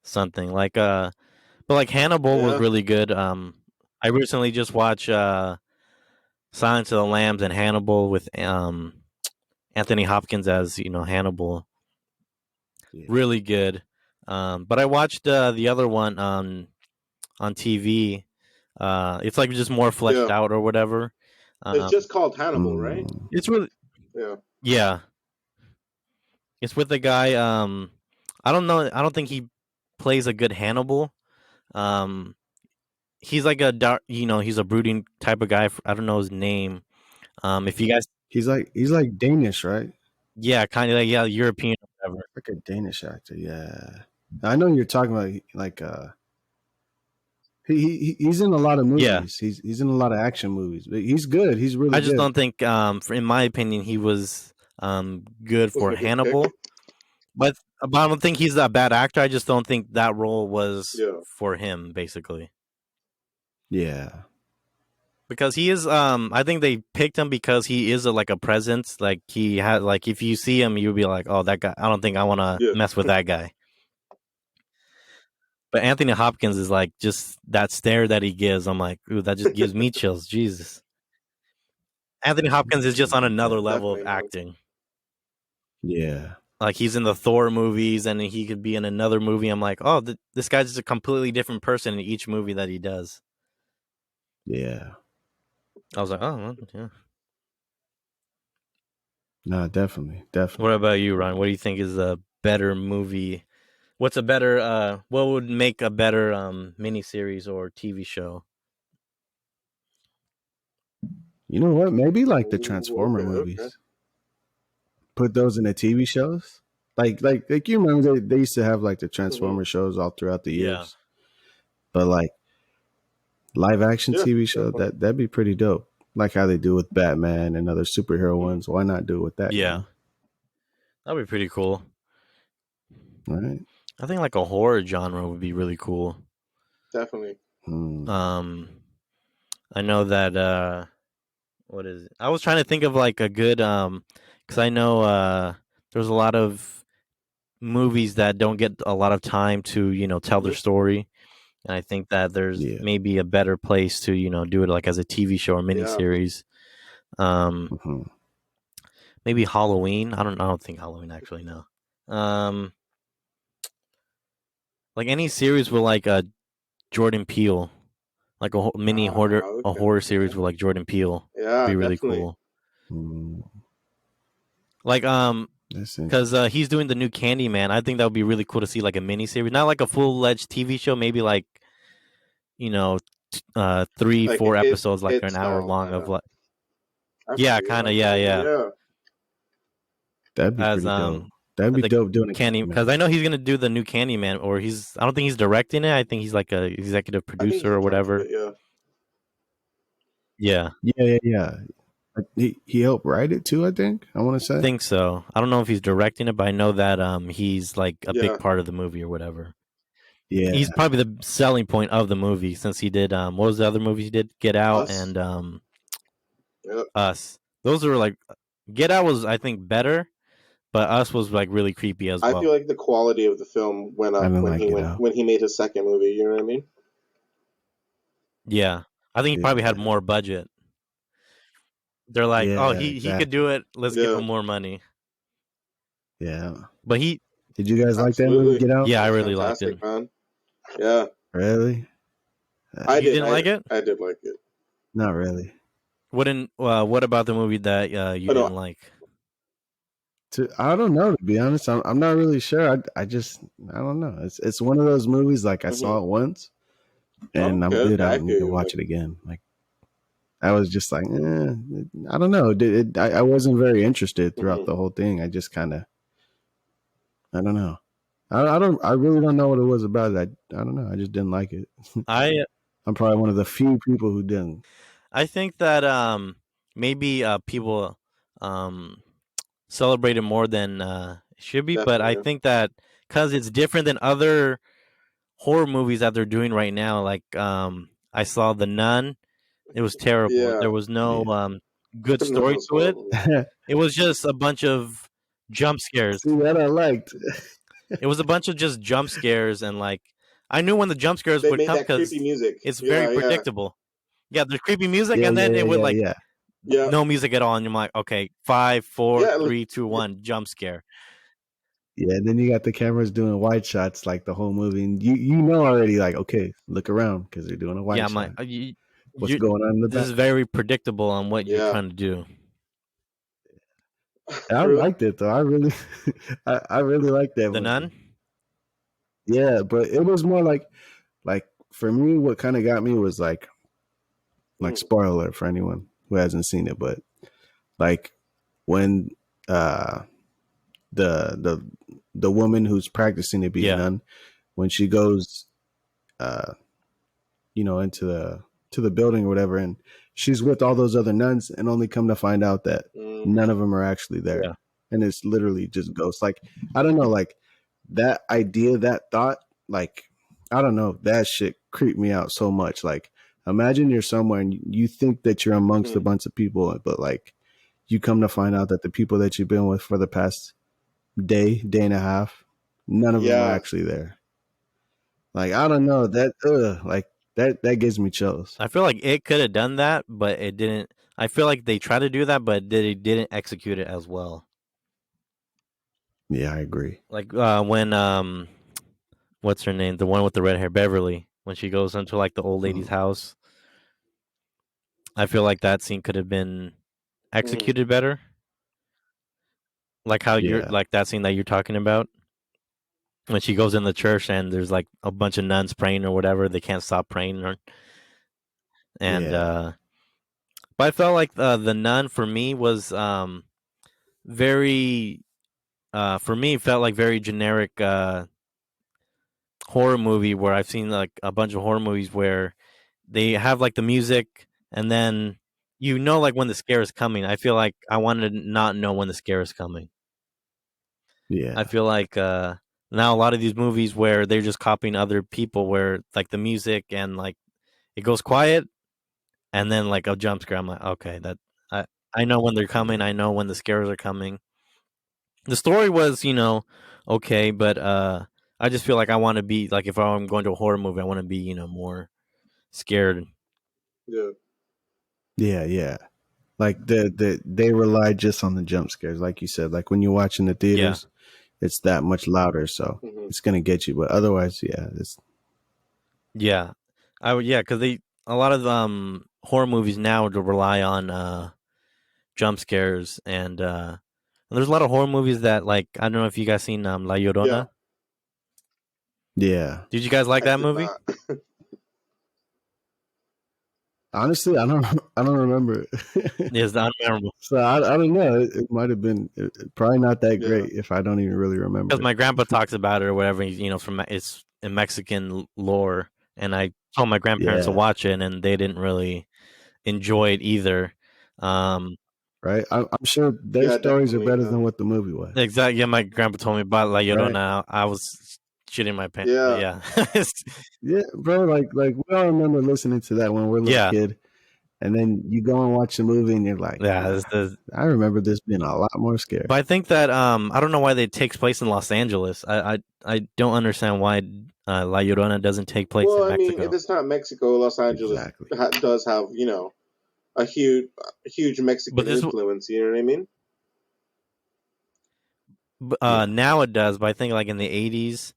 something. Like but like Hannibal was really good. I recently just watched Silence of the Lambs and Hannibal with Anthony Hopkins as Hannibal. Yeah. Really good. But I watched the other one on TV. It's like just more fleshed out or whatever. It's just called Hannibal, right? It's really yeah. It's with the guy. I don't know. I don't think he plays a good Hannibal. He's like a dark. He's a brooding type of guy. I don't know his name. If you guys, he's like Danish, right? Yeah, kind of like European or whatever. Like a Danish actor. Yeah, I know you're talking about like he's in a lot of movies. Yeah. He's in a lot of action movies. But he's good. He's really good. I just don't think, in my opinion, he was good for Hannibal. But I don't think he's a bad actor. I just don't think that role was for him, basically. Yeah. Because he is, I think they picked him because he is like a presence. Like he had, like if you see him, you'll be like, oh, that guy. I don't think I want to mess with that guy. But Anthony Hopkins is like just that stare that he gives. I'm like, ooh, that just gives me chills. Jesus. Anthony Hopkins is just on another level of acting. Yeah. Like he's in the Thor movies, and he could be in another movie. I'm like, oh, this guy's just a completely different person in each movie that he does. Yeah. I was like, oh, well, yeah. No, definitely. What about you, Ryan? What do you think is a better movie? What's a better? What would make a better miniseries or TV show? You know what? Maybe like the Transformer movies. Okay. Put those in the TV shows. Like you remember they used to have like the Transformer shows all throughout the years. Yeah. But like live action TV show, that'd be pretty dope. like how they do with Batman and other superhero ones. Why not do it with that? Yeah, that'd be pretty cool. Right. I think like a horror genre would be really cool. Definitely. I know that what is it? I was trying to think of like a good because I know there's a lot of movies that don't get a lot of time to tell their story, and I think that there's maybe a better place to do it like as a TV show or miniseries. Maybe Halloween. I don't think Halloween actually. No. Like any series with like Jordan Peele, like a mini horror series with like Jordan Peele. Yeah, be really definitely. cool. Like because he's doing the new Candyman. I think that would be really cool to see like a mini series, not like a full-fledged TV show. Maybe like 3-4 episodes, like an hour long of like. Yeah, kind of. Yeah. That'd be pretty dope. That'd be dope doing a Candy, because I know he's gonna do the new Candyman, or I don't think he's directing it. I think he's like a executive producer or whatever. Yeah. He helped write it too. I think I want to say. I think so. I don't know if he's directing it, but I know that he's like a big part of the movie or whatever. Yeah, he's probably the selling point of the movie since he did. What was the other movie he did? Get Out and Us. Those were like Get Out was I think better. But Us was like really creepy as well. I feel like the quality of the film went up when he made his second movie. You know what I mean? Yeah, I think he probably had more budget. They're like, oh, he could do it. Let's give him more money. Yeah, but did you guys like that movie? Get Out? Yeah, I really liked it. Man. Yeah, really. I didn't like it. I did like it. Not really. What about the movie that you didn't like? I don't know, to be honest. I'm not really sure. I don't know. It's one of those movies like I saw it once, and I'm good. I don't need to watch it again. Like I was just like, I don't know. I wasn't very interested throughout the whole thing. I just kind of, I don't know. I really don't know what it was about. I don't know. I just didn't like it. I'm probably one of the few people who didn't. I think that maybe people celebrate it more than it should be. Definitely. But I think that because it's different than other horror movies that they're doing right now. Like I saw The Nun. It was terrible. There was no good story to it. It was just a bunch of jump scares. See, that I liked. It was a bunch of just jump scares, and like I knew when the jump scares would come because it's very predictable. Yeah, there's creepy music, and then it would no music at all, and you're like, okay, 5, 4, 3, 2, 1, jump scare. Yeah, and then you got the cameras doing wide shots like the whole movie, and you know already, like, okay, look around because they're doing a wide shot. Like, what's going on in the back? This is very predictable on what you're trying to do. I liked it though. I really liked that. The Nun. Yeah, but it was more like for me, what kind of got me was like spoiler alert for anyone who hasn't seen it, but like when the woman who's practicing to be a nun, when she goes into the building or whatever, and she's with all those other nuns, and only come to find out that none of them are actually there, and it's literally just ghosts. Like I don't know, like that idea, that thought, like I don't know, that shit creeped me out so much. Like imagine you're somewhere and you think that you're amongst a bunch of people, but like you come to find out that the people that you've been with for the past day and a half, none of them are actually there. Like I don't know, that like that gives me chills. I feel like it could have done that, but it didn't. I feel like they tried to do that, but they didn't execute it as well. Yeah, I agree. Like when what's her name? The one with the red hair, Beverly, when she goes into like the old lady's house. I feel like that scene could have been executed better. Like how you're like that scene that you're talking about. When she goes in the church and there's like a bunch of nuns praying or whatever, they can't stop praying. But I felt like the Nun for me was very for me it felt like very generic horror movie where I've seen like a bunch of horror movies where they have like the music and then you know, like when the scare is coming. I feel like I wanted to not know when the scare is coming. Yeah. I feel like now a lot of these movies where they're just copying other people, where like the music and like it goes quiet and then like a jump scare. I'm like, okay, that I know when they're coming. I know when the scares are coming. The story was, okay, but I just feel like I want to be like, if I'm going to a horror movie, I want to be, more scared. Yeah. Yeah. Like they rely just on the jump scares, like you said. Like when you watch in the theaters, it's that much louder, so it's gonna get you. But otherwise, it's Yeah, because a lot of horror movies now rely on jump scares, and there's a lot of horror movies that, like, I don't know if you guys seen La Llorona. Yeah. Did you guys like I that did movie? not. Honestly, I don't remember. It's unmemorable. So I don't know. It might have been probably not that Yeah. great if I don't even really remember. Because my grandpa talks about it or whatever. It's in Mexican lore, and I told my grandparents to Yeah. watch it, and they didn't really enjoy it either. Right? I'm sure their Yeah, stories are definitely, better yeah. than what the movie was. Exactly. Yeah, my grandpa told me about La Right? Llorona. I was shitting my pants. Yeah. Yeah. Yeah, bro. Like we all remember listening to that when we're a little Yeah. kid, and then you go and watch the movie, and you're like, Yeah. I remember this being a lot more scary. But I think that I don't know why it takes place in Los Angeles. I don't understand why La Llorona doesn't take place Well, in I mean, Mexico. if it's not Mexico, Los Angeles Exactly. does have, a huge Mexican influence. You know what I mean? Now it does, but I think like in the 80s,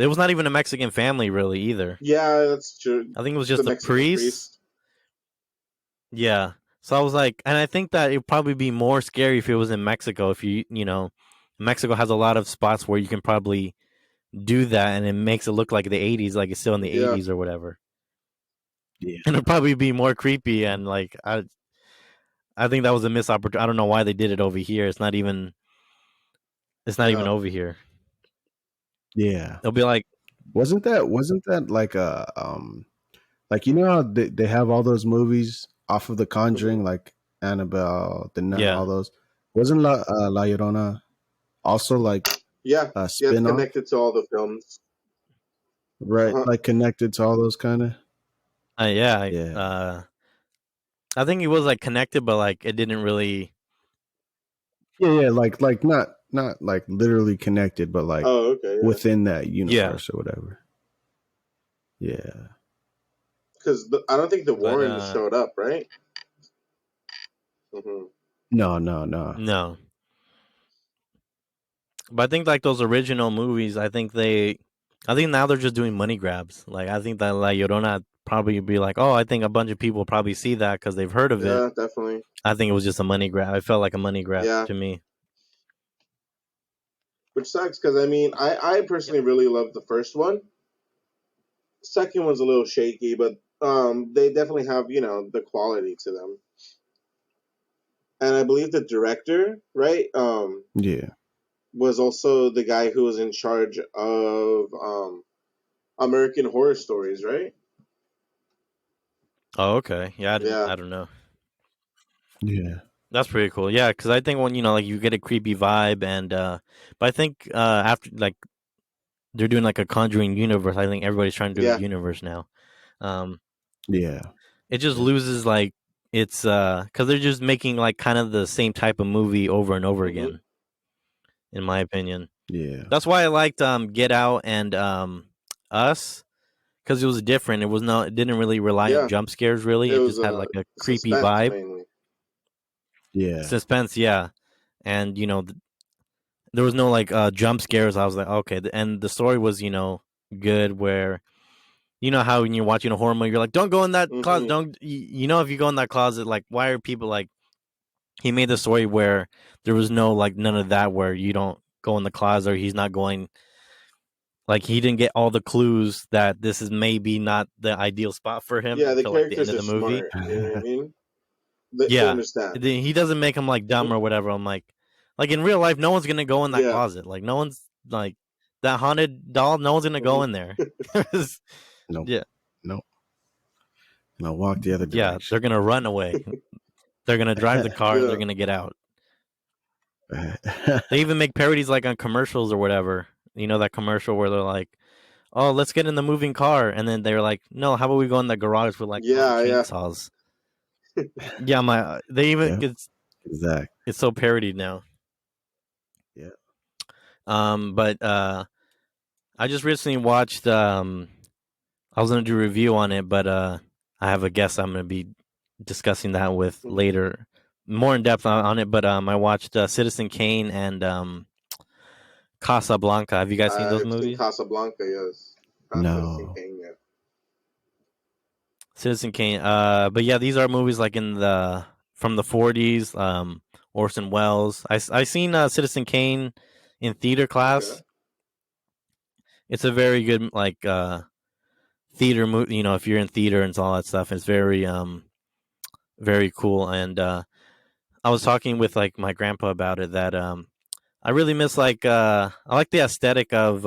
it was not even a Mexican family really either. Yeah, that's true. I think it was just the a priest. Yeah. So I was like, and I think that it'd probably be more scary if it was in Mexico. If Mexico has a lot of spots where you can probably do that, and it makes it look like the 80s, like it's still in the 80s or whatever. Yeah. And it'd probably be more creepy, and like I think that was a missed opportunity. I don't know why they did it over here. It's not even over here. Yeah. They'll be like, wasn't that like a like, you know how they have all those movies off of The Conjuring, like Annabelle, the Nun, all those. Wasn't La Llorona also like a spin-off? It's connected to all the films, right? Like connected to all those kind of. I think it was like connected, but like it didn't really. Yeah, like not like literally connected, but like within that universe or whatever. Yeah. Because I don't think the Warrens showed up, right? Mm-hmm. No. But I think like those original movies, I think now they're just doing money grabs. Like I think that La Llorona probably be like, oh, I think a bunch of people probably see that because they've heard of it. Yeah, definitely. I think it was just a money grab. It felt like a money grab to me. Which sucks because I mean, I personally really love the first one. Second one's a little shaky, but they definitely have the quality to them. And I believe the director, right? Was also the guy who was in charge of American Horror Stories, right? Oh, okay. Yeah, I don't know. Yeah. That's pretty cool. Yeah, because I think when like you get a creepy vibe, and but I think after like they're doing like a Conjuring universe, I think everybody's trying to do a universe now. It just loses like it's because they're just making like kind of the same type of movie over and over again. In my opinion, that's why I liked Get Out and Us, because it was different. It didn't really rely on jump scares. Really, it just had like a creepy vibe. Mainly. Suspense, yeah, and there was no like jump scares. I was like, okay, and the story was good. Where how when you're watching a horror movie, you're like, don't go in that closet. Don't if you go in that closet, like, why are people like? He made the story where there was no like none of that, where you don't go in the closet, or he's not going. Like, he didn't get all the clues that this is maybe not the ideal spot for him until like the end of the movie. Smart, you know what I mean? They understand. He doesn't make him like dumb or whatever. I'm like in real life, no one's gonna go in that closet. Like, no one's like that haunted doll. No one's gonna go in there. Nope. Yeah. Nope. And I'll walk the other direction. Yeah, they're gonna run away. They're gonna drive the car and they're gonna get out. They even make parodies like on commercials or whatever. You know that commercial where they're like, "Oh, let's get in the moving car," and then they're like, "No, how about we go in the garage with like chainsaws?" Yeah, they even exactly. It's so parodied now. Yeah. But I just recently watched. I was gonna do a review on it, but I have a guest I'm gonna be discussing that with later, more in depth on it. But I watched Citizen Kane and Casablanca. Have you guys seen those movies? Seen Casablanca, yes. No. Citizen Kane. But yeah, these are movies like from the 40s. Orson Welles. I seen Citizen Kane in theater class. Okay. It's a very good like theater movie. You know, if you're in theater and all that stuff, it's very very cool. And I was talking with like my grandpa about it that I really miss like I like the aesthetic of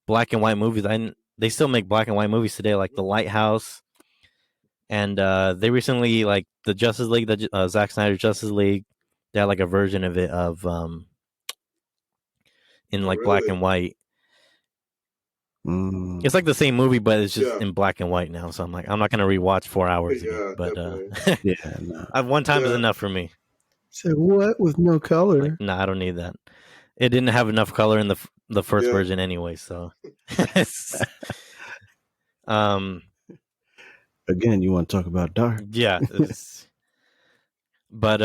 black and white movies. They still make black and white movies today, like The Lighthouse. And they recently, like the Justice League, the Zack Snyder's Justice League, they had like a version of it in like black and white. It's like the same movie, but it's just in black and white now. So I'm like, I'm not gonna rewatch 4 hours again. But one time is enough for me. So what with no color? Like, no, I don't need that. It didn't have enough color in the first version anyway. So, again, you want to talk about dark? Yeah, but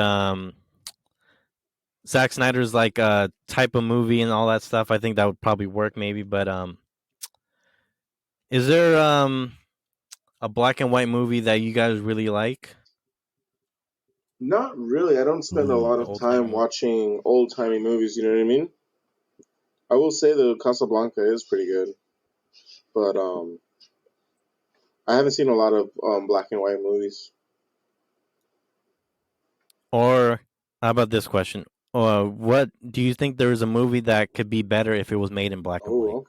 Zack Snyder's like type of movie and all that stuff. I think that would probably work maybe. But is there a black and white movie that you guys really like? Not really. I don't spend a lot of time watching old timey movies. You know what I mean? I will say the Casablanca is pretty good, but I haven't seen a lot of black and white movies. Or how about this question? What do you think there is a movie that could be better if it was made in black and white?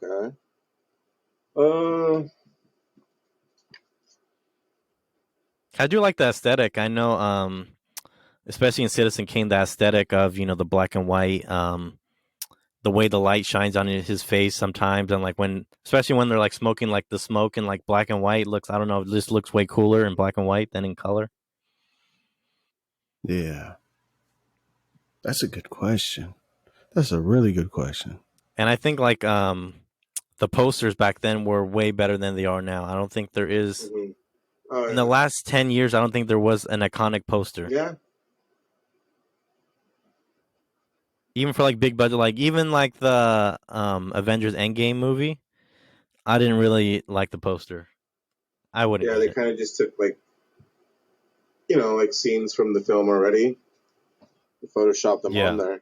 Okay. I do like the aesthetic. I know, especially in Citizen Kane, the aesthetic of the black and white, the way the light shines on his face sometimes, and like especially when they're like smoking, like the smoke in like black and white looks. I don't know, it just looks way cooler in black and white than in color. Yeah. That's a good question. That's a really good question. And I think like the posters back then were way better than they are now. I don't think there is in the last 10 years. I don't think there was an iconic poster. Yeah. Even for like big budget, like even like the Avengers Endgame movie, I didn't really like the poster. I wouldn't. Yeah, they kind of just took like like scenes from the film already. Photoshop them on there.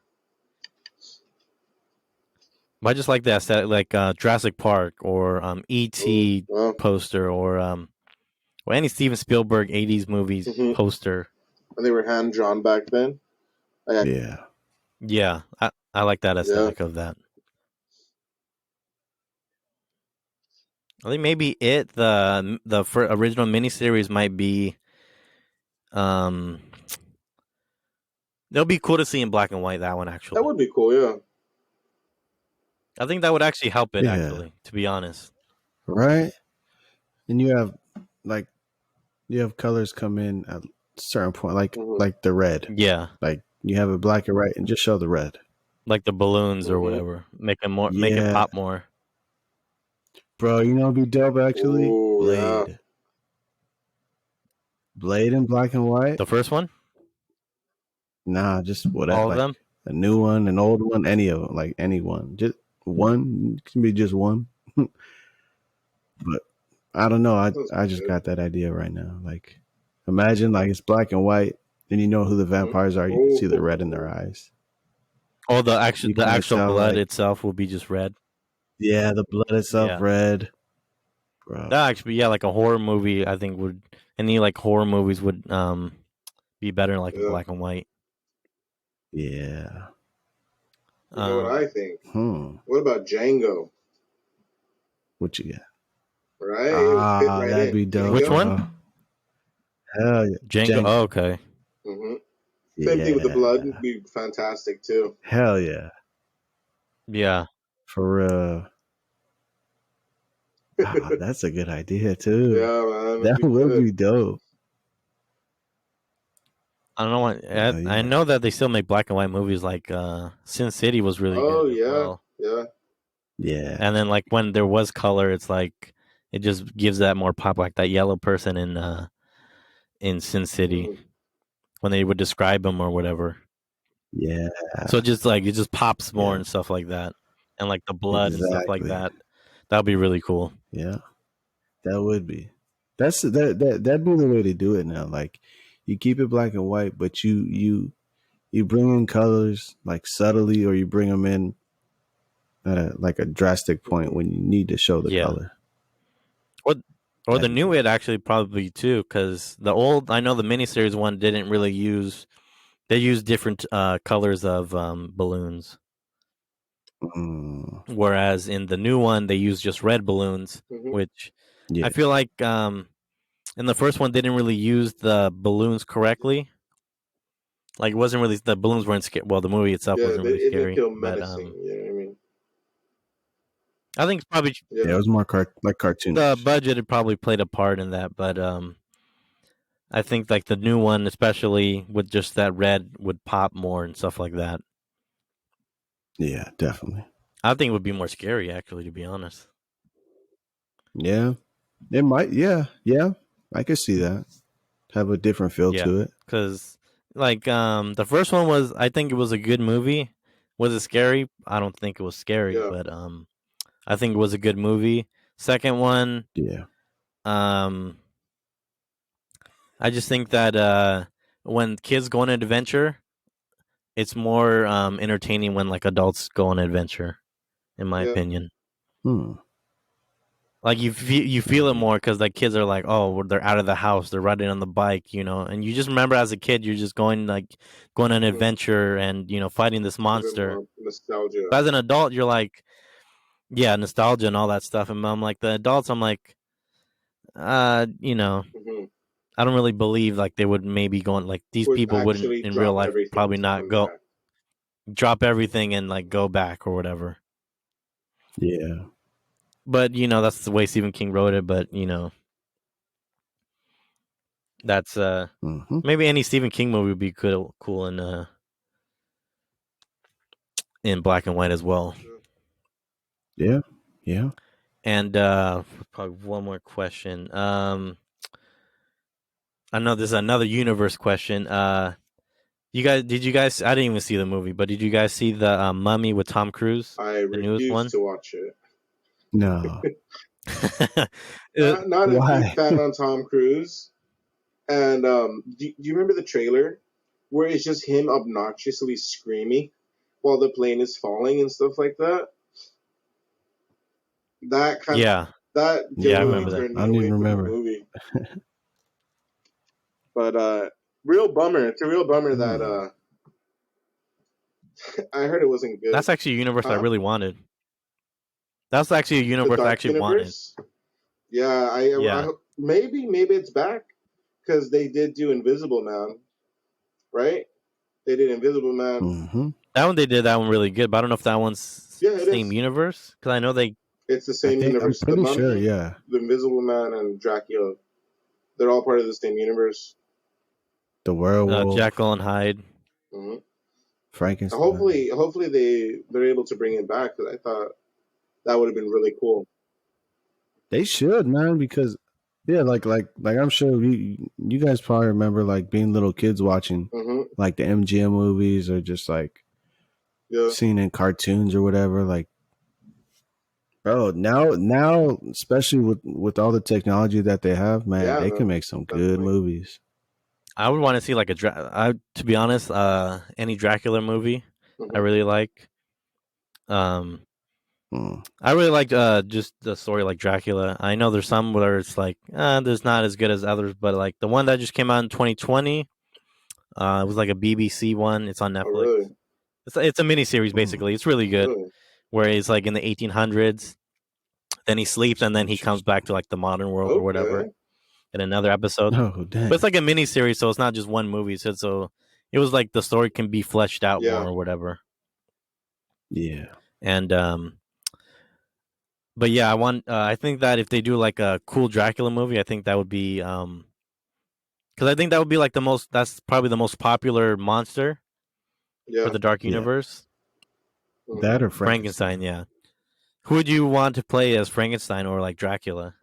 But I just like the aesthetic, like Jurassic Park or E.T. poster or any Steven Spielberg 80s movies poster. And they were hand drawn back then. Yeah, I like that aesthetic of that. I think maybe the original miniseries might be it'll be cool to see in black and white, that one actually. That would be cool, yeah. I think that would actually help it actually, to be honest. Right? And you have colors come in at a certain point, like the red. Yeah. Like you have it black and white and just show the red. Like the balloons or whatever. Make it pop more. Bro, it'd be dope actually. Ooh, Blade. Yeah. Blade in black and white? The first one? Nah, just whatever. All of them? A new one, an old one, any of them, like any one. Just one, it can be just one. But I don't know. I just got that idea right now. Like, imagine like it's black and white, and you know who the vampires are. You can see the red in their eyes. Oh, the actual blood itself will be just red. Yeah, the blood itself red. Bro. That actually, like a horror movie, I think any like horror movies would be better like in black and white. Yeah. You know what I think? What about Django? What you got? Right? That'd be dope. Which one? Hell yeah. Django. Oh, okay. Mm-hmm. Same thing with the blood would be fantastic too. Hell yeah. Yeah. For real. Oh, that's a good idea too. Yeah, man. That would be dope. I don't know what I know that they still make black and white movies. Like Sin City was really good as well. Yeah. And then like when there was color, it's like it just gives that more pop, like that yellow person in Sin City when they would describe him or whatever. Yeah. So it just pops more and stuff like that, and like the blood and stuff like that. That would be really cool. Yeah, that would be. That'd be the way to do it now. Like you keep it black and white, but you bring in colors like subtly, or you bring them in at like a drastic point when you need to show the color. Or the new it actually probably too, because the old, I know the miniseries one didn't really use. They used different colors of balloons. Whereas in the new one, they use just red balloons, which I feel like in the first one, they didn't really use the balloons correctly. Like, it wasn't really, the balloons weren't scary. Well, the movie itself wasn't really scary. It didn't feel menacing, you know what I mean? I think it's probably... Yeah, it was more like cartoon. The budget had probably played a part in that, but I think like the new one, especially with just that red, would pop more and stuff like that. Yeah, definitely. I think it would be more scary, actually, to be honest. Yeah, it might. Yeah, I could see that. Have a different feel to it. Because like the first one was, I think it was a good movie. Was it scary? I don't think it was scary, but I think it was a good movie. Second one, I just think that when kids go on an adventure, it's more entertaining when like adults go on an adventure, in my opinion. Like you feel it more because like kids are like, oh, they're out of the house, they're riding on the bike, you know, and you just remember as a kid, you're just going on an adventure and fighting this monster. Nostalgia. But as an adult, you're like, yeah, nostalgia and all that stuff. And I'm like, the adults, I'm like, I don't really believe like they would maybe go on, like these people wouldn't in real life probably not go drop everything and like go back or whatever. Yeah. But that's the way Stephen King wrote it. But that's maybe any Stephen King movie would be cool in black and white as well. Yeah. And probably one more question. I know this is another universe question. Did you guys? I didn't even see the movie, but did you guys see the Mummy with Tom Cruise? I refuse to watch it. No. Not a big fan on Tom Cruise. And do you remember the trailer where it's just him obnoxiously screaming while the plane is falling and stuff like that? That kind of that I remember that. I don't even remember. Movie. But real bummer. It's a real bummer that I heard it wasn't good. That's actually a universe I really wanted. That's actually a universe I actually wanted. Yeah, I maybe it's back because they did do Invisible Man, right? They did Invisible Man. Mm-hmm. That one they did that one really good, but I don't know if that one's same universe because I know it's the same universe. I'm pretty sure, yeah. The Invisible Man and Dracula, they're all part of the same universe. The werewolf, Jekyll and Hyde, Frankenstein. Hopefully they're able to bring it back because I thought that would have been really cool. They should, man, because like I'm sure you guys probably remember like being little kids watching like the MGM movies or just like seeing in cartoons or whatever. Like, bro, now especially with all the technology that they have, man, they can make some good movies. I would want to see like to be honest, any Dracula movie. I really like. I really like just the story like Dracula. I know there's some where it's like there's not as good as others, but like the one that just came out in 2020, it was like a BBC one. It's on Netflix. Oh, really? It's a miniseries basically. It's really good. Really? Where he's like in the 1800s, then he sleeps and then he comes back to like the modern world or whatever. in another episode. Oh, dang. But it's like a mini series, so it's not just one movie. So it was like the story can be fleshed out more or whatever. Yeah. And but yeah, I think that if they do like a cool Dracula movie, I think that would be because I think that would be like that's probably the most popular monster for the Dark Universe. That or Frankenstein. Yeah. Who would you want to play as Frankenstein or like Dracula?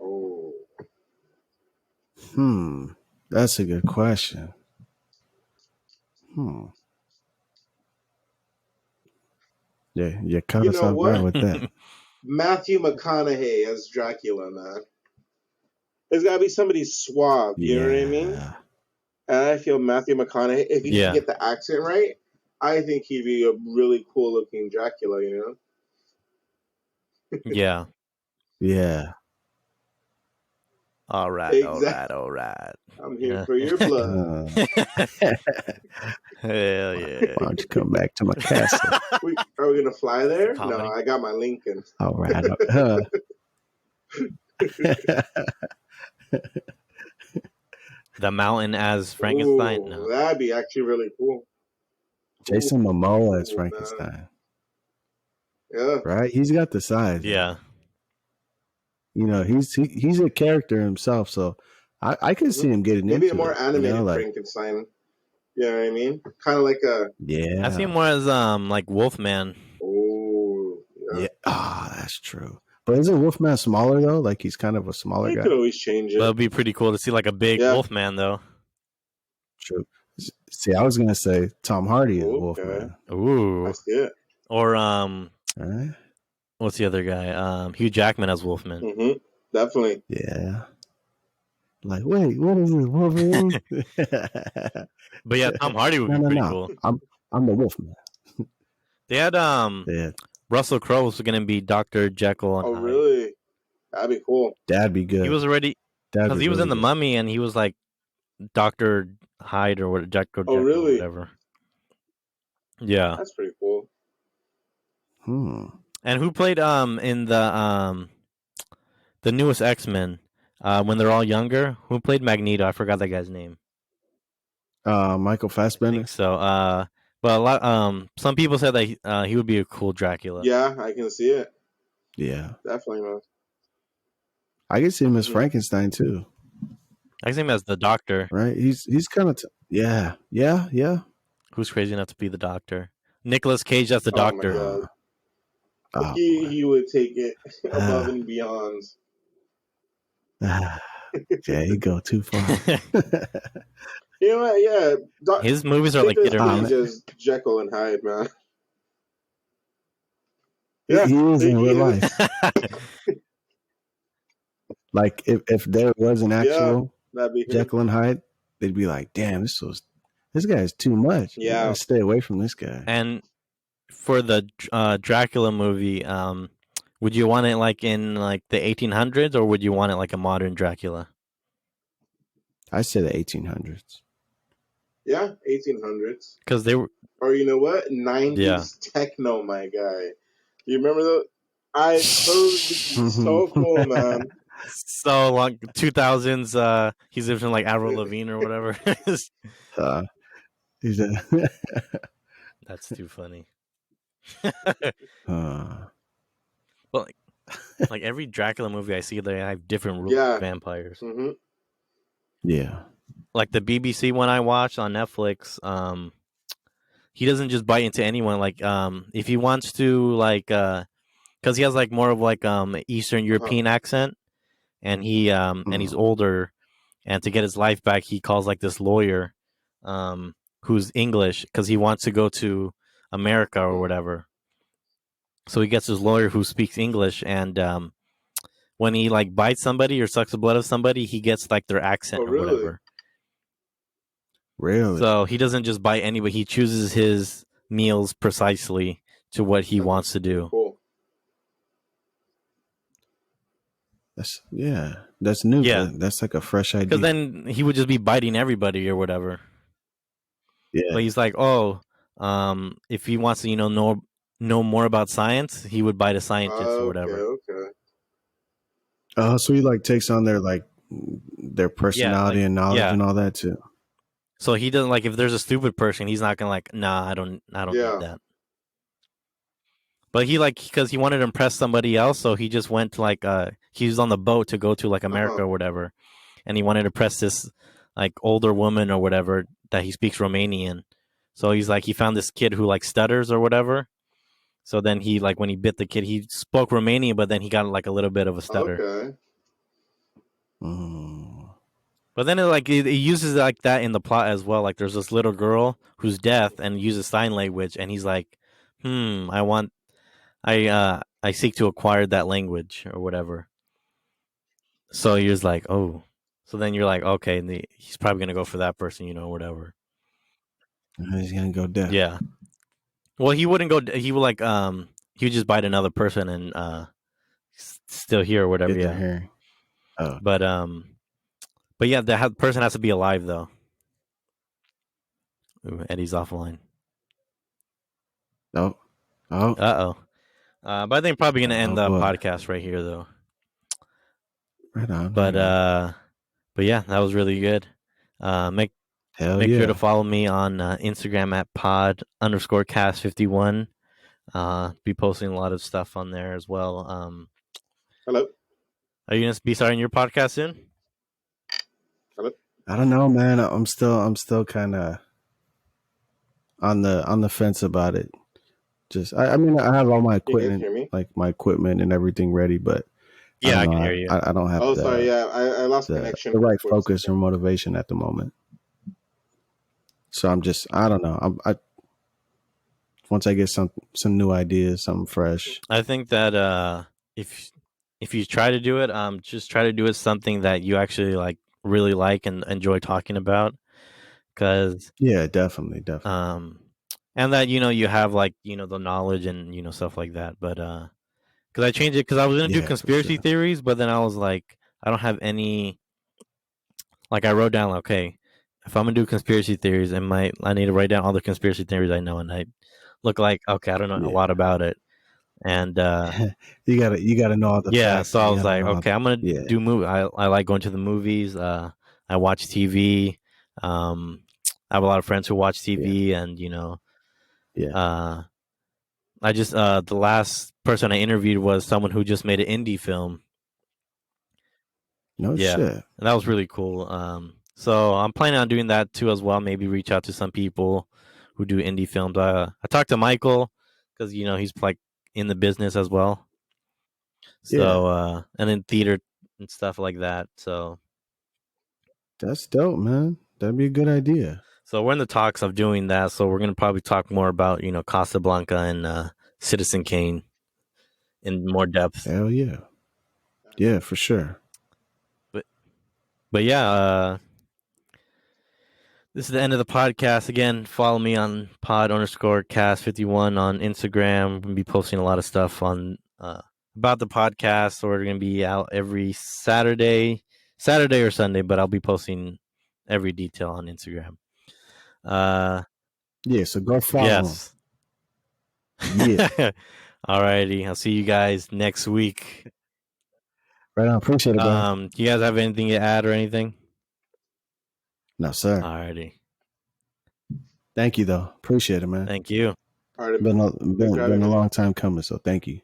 That's a good question. Yeah, you caught us off guard with that. Matthew McConaughey as Dracula, man. There's gotta be somebody suave, you know what I mean? And I feel Matthew McConaughey, if he can get the accent right, I think he'd be a really cool looking Dracula, you know? Yeah. Yeah. All right. I'm here for your blood. Hell yeah. Why don't you come back to my castle? Are we going to fly there? Comedy. No, I got my Lincoln. All right. The Mountain as Frankenstein? Ooh, no. That'd be actually really cool. Jason Momoa as Frankenstein. Yeah. Right? He's got the size. Yeah. You know, he's a character himself, so I could see him getting maybe into a more animated Frankenstein. You know what I mean? Kind of like a I see him more as like Wolfman. Oh, yeah. That's true. But isn't Wolfman smaller though? Like he's kind of a smaller guy. You could always change it. That would be pretty cool to see like a big Wolfman though. True. See, I was gonna say Tom Hardy is Wolfman. Ooh, that's good. Or what's the other guy? Hugh Jackman as Wolfman. Mm-hmm. Definitely. Yeah. Like, wait, what is this, Wolverine? But yeah, Tom Hardy would be pretty cool. I'm the Wolfman. They had Russell Crowe was going to be Dr. Jekyll and Hyde. Really? That'd be cool. That'd be good. He was already because he was in The Mummy and he was like Dr. Hyde or what? Jekyll. Oh, really? Or whatever. Yeah, that's pretty cool. And who played in the newest X-Men when they're all younger? Who played Magneto? I forgot that guy's name. Michael Fassbender. I think so. But a lot some people said that he would be a cool Dracula. Yeah, I can see it. Yeah, definitely, man. I can see him as Frankenstein too. I can see him as the Doctor. Right? He's kind of yeah. Who's crazy enough to be the Doctor? Nicolas Cage as the Doctor. He would take it above and beyond. Yeah, he go too far. You know what? Yeah, his movies are like just Jekyll and Hyde, man. Yeah, he is in real life. Like if there was an actual Jekyll and Hyde, they'd be like, "Damn, this guy is too much. Yeah, stay away from this guy." And for the Dracula movie, would you want it like in like the 1800s or would you want it like a modern Dracula? I say the 1800s. Yeah, 1800s. Because they were, or you know what, 90s techno, my guy. You remember those? Those would be so cool, man. So long, 2000s. He's living like Avril Lavigne or whatever. That's too funny. Well, like every Dracula movie I see, they have different rules of vampires. Mm-hmm. Yeah. Like the BBC one I watched on Netflix, he doesn't just bite into anyone. Like, if he wants to, like, because he has like more of like Eastern European accent, and he and he's older, and to get his life back, he calls like this lawyer, who's English, because he wants to go to America or whatever. So he gets his lawyer who speaks English, and when he like bites somebody or sucks the blood of somebody, he gets like their accent or whatever. Really? So he doesn't just bite anybody. He chooses his meals precisely to what he wants to do. Cool. That's new. Yeah, that's like a fresh idea. Because then he would just be biting everybody or whatever. Yeah. But he's like, if he wants to, know more about science, he would bite a scientist or whatever. Okay. So he like takes on their like their personality and knowledge and all that too. So he doesn't like if there's a stupid person, he's not gonna like, nah, I don't need that. But he like because he wanted to impress somebody else, so he just went to like he was on the boat to go to like America or whatever, and he wanted to impress this like older woman or whatever that he speaks Romanian. So he's like he found this kid who like stutters or whatever. So then he like when he bit the kid, he spoke Romanian, but then he got like a little bit of a stutter. Okay. But then it uses like that in the plot as well. Like there's this little girl who's deaf and uses sign language, and he's like, I seek to acquire that language or whatever. So you're just like, oh. So then you're like, okay, he's probably gonna go for that person, whatever. He's gonna go deaf. Yeah. Well, he wouldn't go. He would like he would just bite another person and still hear or whatever. Get their hearing. Oh. But yeah, the person has to be alive though. Ooh, Eddie's offline. Oh. But I think I'm probably gonna end the podcast right here though. Right on. But yeah, that was really good. Make sure to follow me on Instagram at pod_cast51. Be posting a lot of stuff on there as well. Hello. Are you gonna be starting your podcast soon? Hello. I don't know, man. I'm still kind of on the fence about it. I mean, I have all my equipment, like my equipment and everything ready, but yeah, I can hear you. I don't have. Oh, sorry. Yeah, I lost connection. The right focus or motivation at the moment. So I don't know. Once I get some new ideas, something fresh. I think that if you try to do it, just try to do it something that you actually like really like and enjoy talking about. Because yeah, definitely. And that you have like the knowledge and stuff like that. But because I changed it because I was gonna do conspiracy theories, but then I was like, I don't have any. Like I wrote down, okay, if I'm gonna do conspiracy theories, I need to write down all the conspiracy theories I know, and I look like okay, I don't know a lot about it, and you gotta know all the facts. So I was like, okay, I'm gonna do movie. I like going to the movies. I watch TV. I have a lot of friends who watch TV, and I just the last person I interviewed was someone who just made an indie film. No shit. And that was really cool. So I'm planning on doing that too as well. Maybe reach out to some people who do indie films. I talked to Michael because he's like in the business as well. So and in theater and stuff like that. So that's dope, man. That'd be a good idea. So we're in the talks of doing that. So we're gonna probably talk more about Casablanca and Citizen Kane in more depth. Hell yeah, yeah, for sure. But yeah, this is the end of the podcast. Again, follow me on pod_cast51 on Instagram. We'll be posting a lot of stuff on about the podcast. So we're going to be out every Saturday or Sunday, but I'll be posting every detail on Instagram. Yeah, so go follow. Yes. Yeah. Alrighty. I'll see you guys next week. Right on. Appreciate it, bro. Do you guys have anything to add or anything? No, sir. Alrighty. Thank you, though. Appreciate it, man. Thank you. Alright, been a long time coming, so thank you.